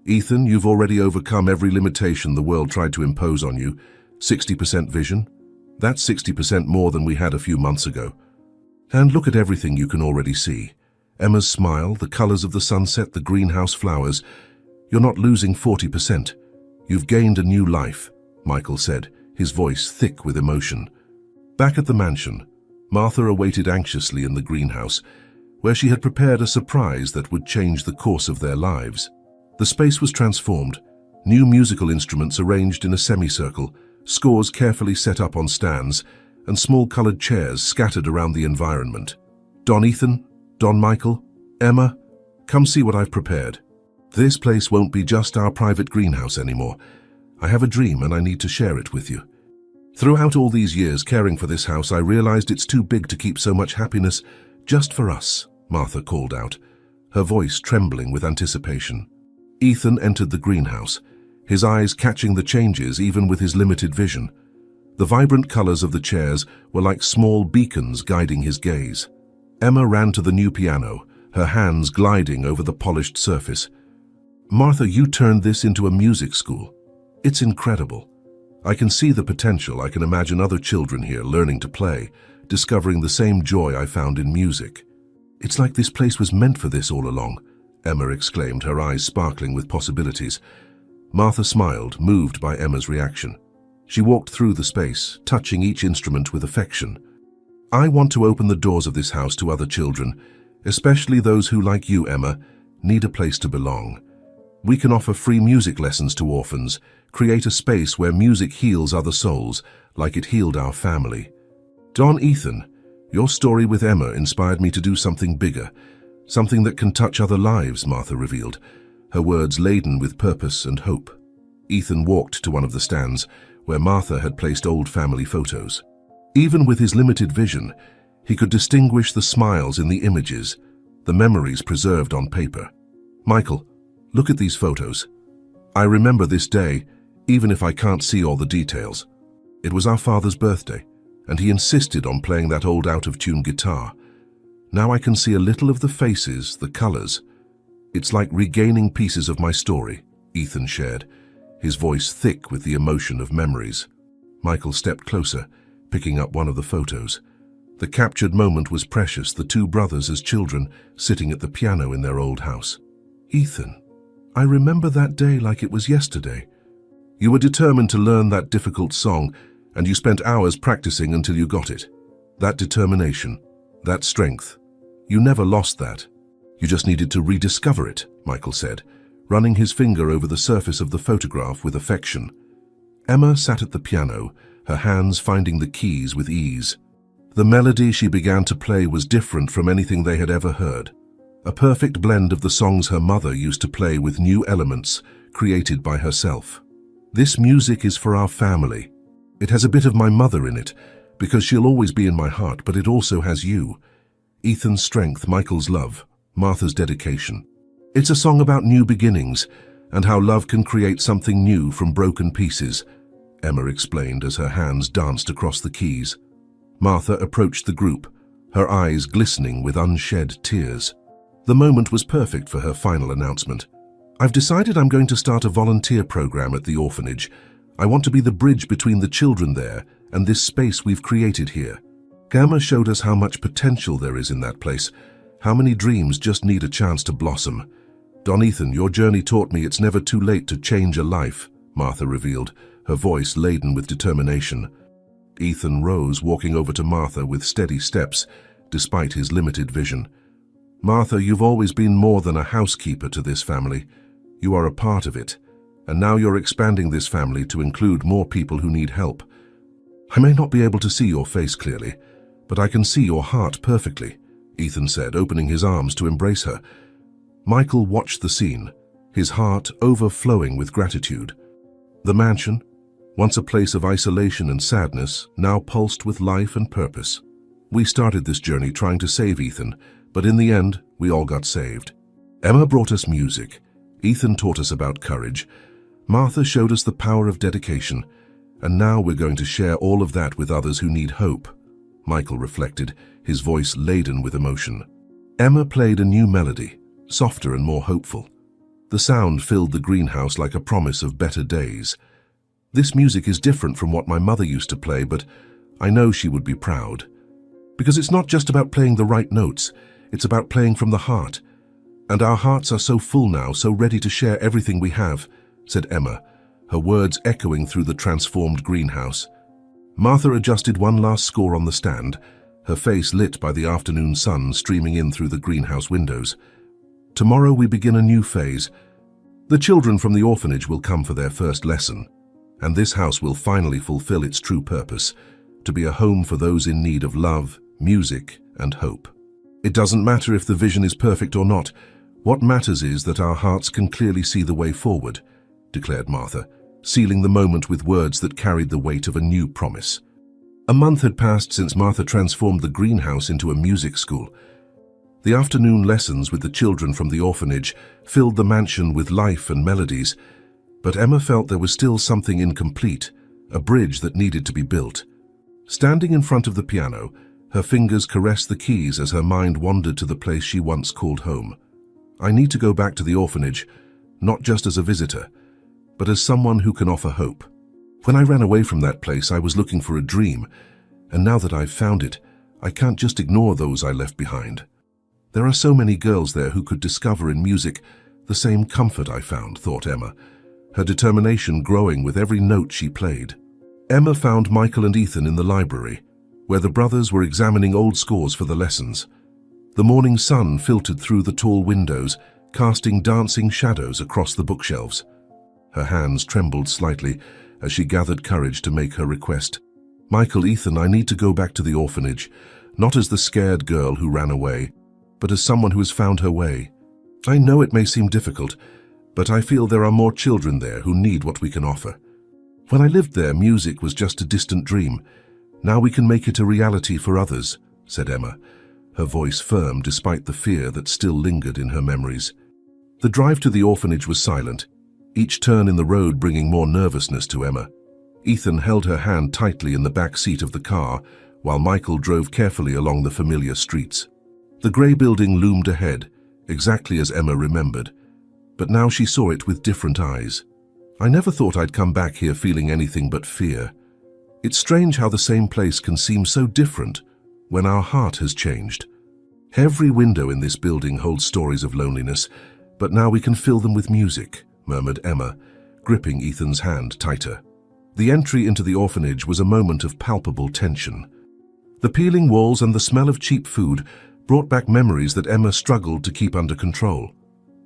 "Ethan, you've already overcome every limitation the world tried to impose on you. 60% vision? That's 60% more than we had a few months ago. And look at everything you can already see. Emma's smile, the colors of the sunset, the greenhouse flowers. You're not losing 40%. You've gained a new life," Michael said, his voice thick with emotion. Back at the mansion, Martha awaited anxiously in the greenhouse, where she had prepared a surprise that would change the course of their lives. The space was transformed, new musical instruments arranged in a semicircle, scores carefully set up on stands, and small colored chairs scattered around the environment. "Don Ethan, Don Michael, Emma, come see what I've prepared. This place won't be just our private greenhouse anymore. I have a dream and I need to share it with you. Throughout all these years caring for this house, I realized it's too big to keep so much happiness just for us," Martha called out, her voice trembling with anticipation. Ethan entered the greenhouse, his eyes catching the changes even with his limited vision. The vibrant colors of the chairs were like small beacons guiding his gaze. Emma ran to the new piano, her hands gliding over the polished surface. "Martha, you turned this into a music school. It's incredible. I can see the potential. I can imagine other children here learning to play, discovering the same joy I found in music. It's like this place was meant for this all along," Emma exclaimed, her eyes sparkling with possibilities. Martha smiled, moved by Emma's reaction. She walked through the space, touching each instrument with affection. "I want to open the doors of this house to other children, especially those who, like you, Emma, need a place to belong. We can offer free music lessons to orphans, create a space where music heals other souls, like it healed our family. Don Ethan, your story with Emma inspired me to do something bigger, something that can touch other lives," Martha revealed, her words laden with purpose and hope. Ethan walked to one of the stands, where Martha had placed old family photos. Even with his limited vision, he could distinguish the smiles in the images, the memories preserved on paper. "Michael, look at these photos. I remember this day, even if I can't see all the details. It was our father's birthday, and he insisted on playing that old out-of-tune guitar. Now I can see a little of the faces, the colors. It's like regaining pieces of my story," Ethan shared, his voice thick with the emotion of memories. Michael stepped closer, picking up one of the photos. The captured moment was precious, the two brothers as children sitting at the piano in their old house. "Ethan, I remember that day like it was yesterday. You were determined to learn that difficult song, and you spent hours practicing until you got it. That determination, that strength, you never lost that. You just needed to rediscover it," Michael said, running his finger over the surface of the photograph with affection. Emma sat at the piano, her hands finding the keys with ease. The melody she began to play was different from anything they had ever heard. A perfect blend of the songs her mother used to play with new elements created by herself. "This music is for our family. It has a bit of my mother in it, because she'll always be in my heart, but it also has you. Ethan's strength, Michael's love, Martha's dedication. It's a song about new beginnings and how love can create something new from broken pieces," Emma explained as her hands danced across the keys. Martha approached the group, her eyes glistening with unshed tears. The moment was perfect for her final announcement. "I've decided I'm going to start a volunteer program at the orphanage. I want to be the bridge between the children there and this space we've created here." Gamma showed us how much potential there is in that place, how many dreams just need a chance to blossom. "Don Ethan, your journey taught me it's never too late to change a life," Martha revealed, her voice laden with determination. Ethan rose, walking over to Martha with steady steps, despite his limited vision. "Martha, you've always been more than a housekeeper to this family. You are a part of it, and now you're expanding this family to include more people who need help. I may not be able to see your face clearly, but I can see your heart perfectly," Ethan said, opening his arms to embrace her. Michael watched the scene, his heart overflowing with gratitude. The mansion, once a place of isolation and sadness, now pulsed with life and purpose. "We started this journey trying to save Ethan, but in the end, we all got saved. Emma brought us music. Ethan taught us about courage. Martha showed us the power of dedication. And now we're going to share all of that with others who need hope," Michael reflected, his voice laden with emotion. Emma played a new melody, softer and more hopeful. The sound filled the greenhouse like a promise of better days. "This music is different from what my mother used to play, but I know she would be proud. Because it's not just about playing the right notes, it's about playing from the heart. And our hearts are so full now, so ready to share everything we have," said Emma, her words echoing through the transformed greenhouse. Martha adjusted one last score on the stand, her face lit by the afternoon sun streaming in through the greenhouse windows. "Tomorrow we begin a new phase. The children from the orphanage will come for their first lesson, and this house will finally fulfill its true purpose, to be a home for those in need of love, music, and hope. It doesn't matter if the vision is perfect or not. What matters is that our hearts can clearly see the way forward," declared Martha, sealing the moment with words that carried the weight of a new promise. A month had passed since Martha transformed the greenhouse into a music school. The afternoon lessons with the children from the orphanage filled the mansion with life and melodies, but Emma felt there was still something incomplete, a bridge that needed to be built. Standing in front of the piano, her fingers caressed the keys as her mind wandered to the place she once called home. "I need to go back to the orphanage, not just as a visitor, but as someone who can offer hope. When I ran away from that place, I was looking for a dream, and now that I've found it, I can't just ignore those I left behind. There are so many girls there who could discover in music the same comfort I found," thought Emma, her determination growing with every note she played. Emma found Michael and Ethan in the library, where the brothers were examining old scores for the lessons. The morning sun filtered through the tall windows, casting dancing shadows across the bookshelves. Her hands trembled slightly as she gathered courage to make her request. "Michael, Ethan, I need to go back to the orphanage, not as the scared girl who ran away, but as someone who has found her way. I know it may seem difficult, but I feel there are more children there who need what we can offer. When I lived there, music was just a distant dream. Now we can make it a reality for others," said Emma, her voice firm despite the fear that still lingered in her memories. The drive to the orphanage was silent, each turn in the road bringing more nervousness to Emma. Ethan held her hand tightly in the back seat of the car, while Michael drove carefully along the familiar streets. The grey building loomed ahead, exactly as Emma remembered, but now she saw it with different eyes. "I never thought I'd come back here feeling anything but fear. It's strange how the same place can seem so different when our heart has changed. Every window in this building holds stories of loneliness, but now we can fill them with music," murmured Emma, gripping Ethan's hand tighter. The entry into the orphanage was a moment of palpable tension. The peeling walls and the smell of cheap food brought back memories that Emma struggled to keep under control.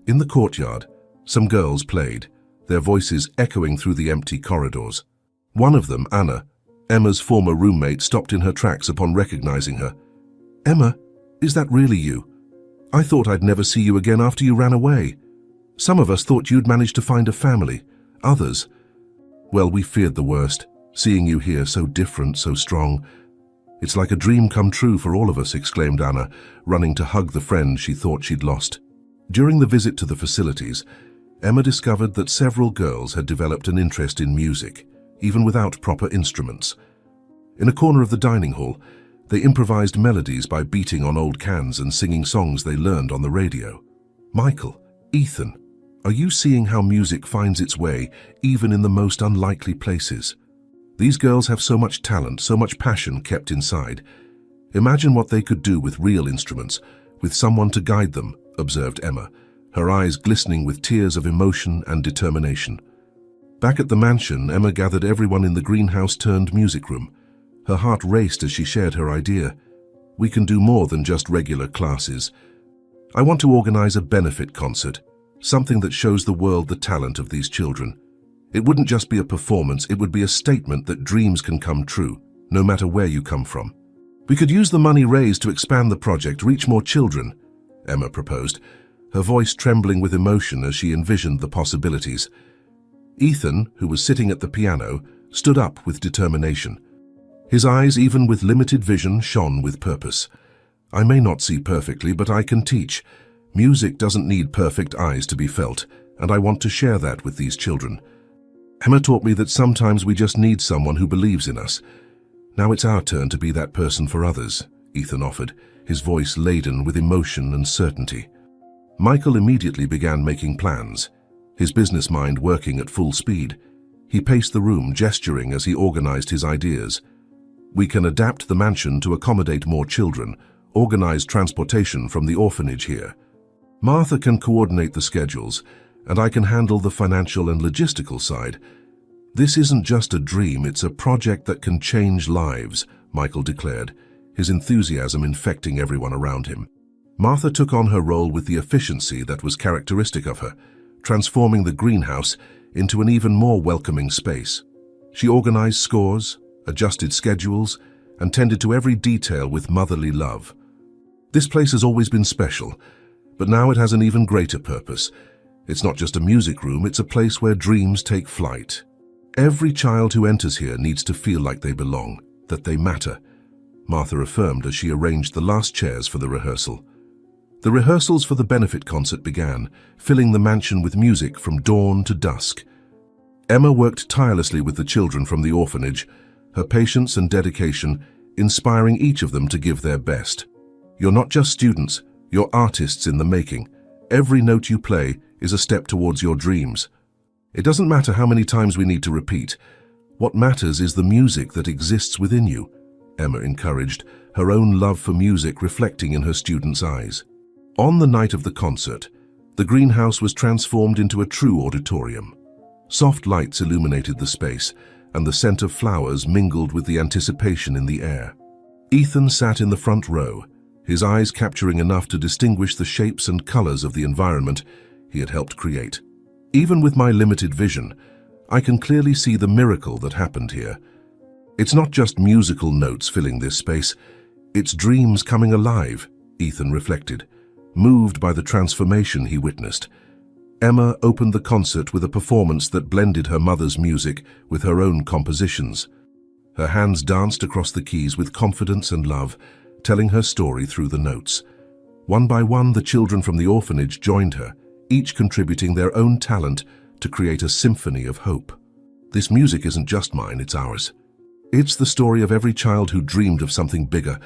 In the courtyard, some girls played, their voices echoing through the empty corridors. One of them, Anna, Emma's former roommate, stopped in her tracks upon recognizing her. "Emma, is that really you? I thought I'd never see you again after you ran away. Some of us thought you'd managed to find a family. Others, well, we feared the worst, seeing you here so different, so strong. It's like a dream come true for all of us," exclaimed Anna, running to hug the friend she thought she'd lost. During the visit to the facilities, Emma discovered that several girls had developed an interest in music, even without proper instruments. In a corner of the dining hall, they improvised melodies by beating on old cans and singing songs they learned on the radio. "Michael, Ethan, are you seeing how music finds its way even in the most unlikely places? These girls have so much talent, so much passion kept inside. Imagine what they could do with real instruments, with someone to guide them," observed Emma, her eyes glistening with tears of emotion and determination. Back at the mansion, Emma gathered everyone in the greenhouse-turned music room. Her heart raced as she shared her idea. We can do more than just regular classes. I want to organize a benefit concert, something that shows the world the talent of these children. It wouldn't just be a performance, it would be a statement that dreams can come true, no matter where you come from. We could use the money raised to expand the project, reach more children, Emma proposed, her voice trembling with emotion as she envisioned the possibilities. Ethan, who was sitting at the piano, stood up with determination. His eyes, even with limited vision, shone with purpose. I may not see perfectly, but I can teach. Music doesn't need perfect eyes to be felt, and I want to share that with these children. Emma taught me that sometimes we just need someone who believes in us. Now it's our turn to be that person for others, Ethan offered, his voice laden with emotion and certainty. Michael immediately began making plans, his business mind working at full speed. He paced the room, gesturing as he organized his ideas. We can adapt the mansion to accommodate more children, organize transportation from the orphanage here. Martha can coordinate the schedules, and I can handle the financial and logistical side. This isn't just a dream, it's a project that can change lives, Michael declared, his enthusiasm infecting everyone around him. Martha took on her role with the efficiency that was characteristic of her, transforming the greenhouse into an even more welcoming space. She organized scores, adjusted schedules, and tended to every detail with motherly love. This place has always been special, but now it has an even greater purpose. It's not just a music room, it's a place where dreams take flight. Every child who enters here needs to feel like they belong, that they matter, Martha affirmed as she arranged the last chairs for the rehearsal. The rehearsals for the benefit concert began, filling the mansion with music from dawn to dusk. Emma worked tirelessly with the children from the orphanage, her patience and dedication inspiring each of them to give their best. You're not just students, you're artists in the making. Every note you play is a step towards your dreams. It doesn't matter how many times we need to repeat. What matters is the music that exists within you, Emma encouraged, her own love for music reflecting in her students' eyes. On the night of the concert, the greenhouse was transformed into a true auditorium. Soft lights illuminated the space, and the scent of flowers mingled with the anticipation in the air. Ethan sat in the front row, his eyes capturing enough to distinguish the shapes and colors of the environment he had helped create. Even with my limited vision, I can clearly see the miracle that happened here. It's not just musical notes filling this space, it's dreams coming alive, Ethan reflected, moved by the transformation he witnessed. Emma opened the concert with a performance that blended her mother's music with her own compositions. Her hands danced across the keys with confidence and love, telling her story through the notes. One by one, the children from the orphanage joined her, each contributing their own talent to create a symphony of hope. This music isn't just mine, it's ours. It's the story of every child who dreamed of something bigger,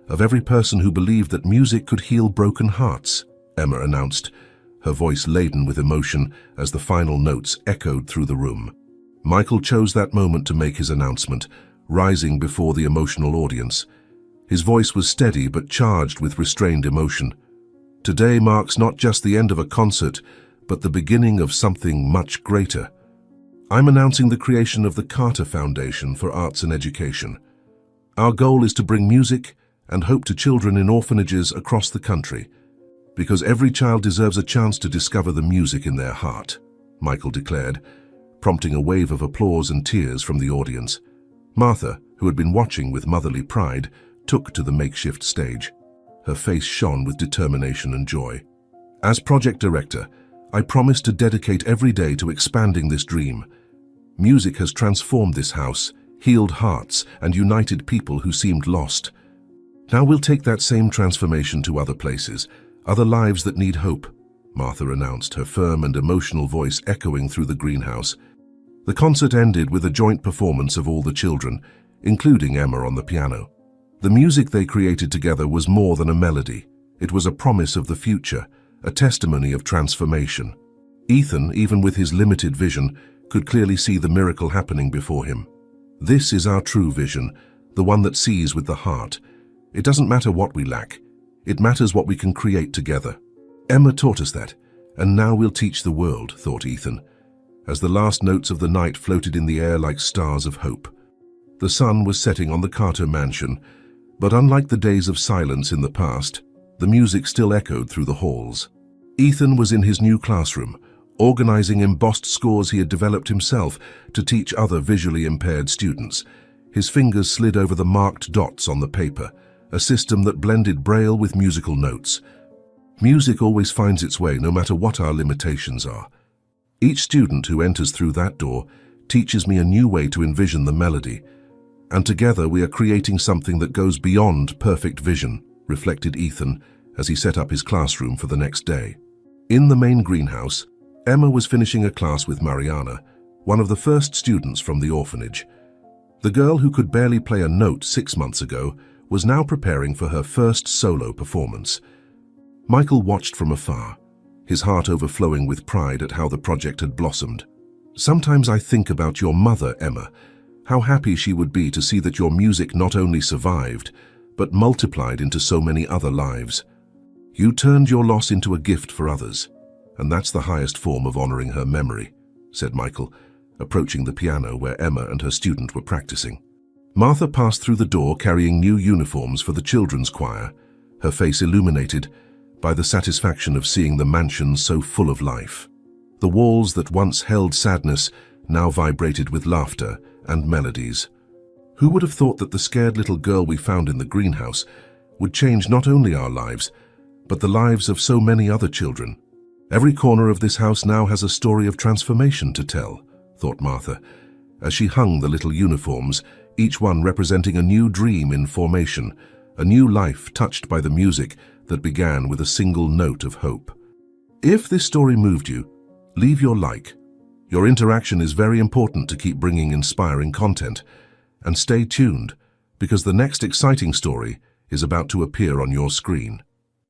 of every person who believed that music could heal broken hearts, Emma announced, her voice laden with emotion as the final notes echoed through the room. Michael chose that moment to make his announcement, rising before the emotional audience. His voice was steady but charged with restrained emotion. Today marks not just the end of a concert, but the beginning of something much greater. I'm announcing the creation of the Carter Foundation for Arts and Education. Our goal is to bring music and hope to children in orphanages across the country, because every child deserves a chance to discover the music in their heart, Michael declared, prompting a wave of applause and tears from the audience. Martha, who had been watching with motherly pride, took to the makeshift stage. Her face shone with determination and joy. As project director, I promise to dedicate every day to expanding this dream. Music has transformed this house, healed hearts, and united people who seemed lost. Now we'll take that same transformation to other places, other lives that need hope, Martha announced, her firm and emotional voice echoing through the greenhouse. The concert ended with a joint performance of all the children, including Emma on the piano. The music they created together was more than a melody. It was a promise of the future, a testimony of transformation. Ethan, even with his limited vision, could clearly see the miracle happening before him. This is our true vision, the one that sees with the heart. It doesn't matter what we lack. It matters what we can create together. Emma taught us that, and now we'll teach the world, thought Ethan, as the last notes of the night floated in the air like stars of hope. The sun was setting on the Carter mansion, But unlike the days of silence in the past, the music still echoed through the halls. Ethan was in his new classroom, organizing embossed scores he had developed himself to teach other visually impaired students. His fingers slid over the marked dots on the paper, a system that blended Braille with musical notes. Music always finds its way, no matter what our limitations are. Each student who enters through that door teaches me a new way to envision the melody, and together we are creating something that goes beyond perfect vision, reflected Ethan as he set up his classroom for the next day. In the main greenhouse, Emma was finishing a class with Mariana, one of the first students from the orphanage. The girl who could barely play a note 6 months ago was now preparing for her first solo performance. Michael watched from afar, his heart overflowing with pride at how the project had blossomed. Sometimes I think about your mother, Emma, how happy she would be to see that your music not only survived, but multiplied into so many other lives. You turned your loss into a gift for others, and that's the highest form of honoring her memory, said Michael, approaching the piano where Emma and her student were practicing. Martha passed through the door carrying new uniforms for the children's choir, her face illuminated by the satisfaction of seeing the mansion so full of life. The walls that once held sadness now vibrated with laughter and melodies. Who would have thought that the scared little girl we found in the greenhouse would change not only our lives, but the lives of so many other children? Every corner of this house now has a story of transformation to tell, thought Martha, as she hung the little uniforms, each one representing a new dream in formation, a new life touched by the music that began with a single note of hope. If this story moved you, leave your like. Your interaction is very important to keep bringing inspiring content. And stay tuned, because the next exciting story is about to appear on your screen.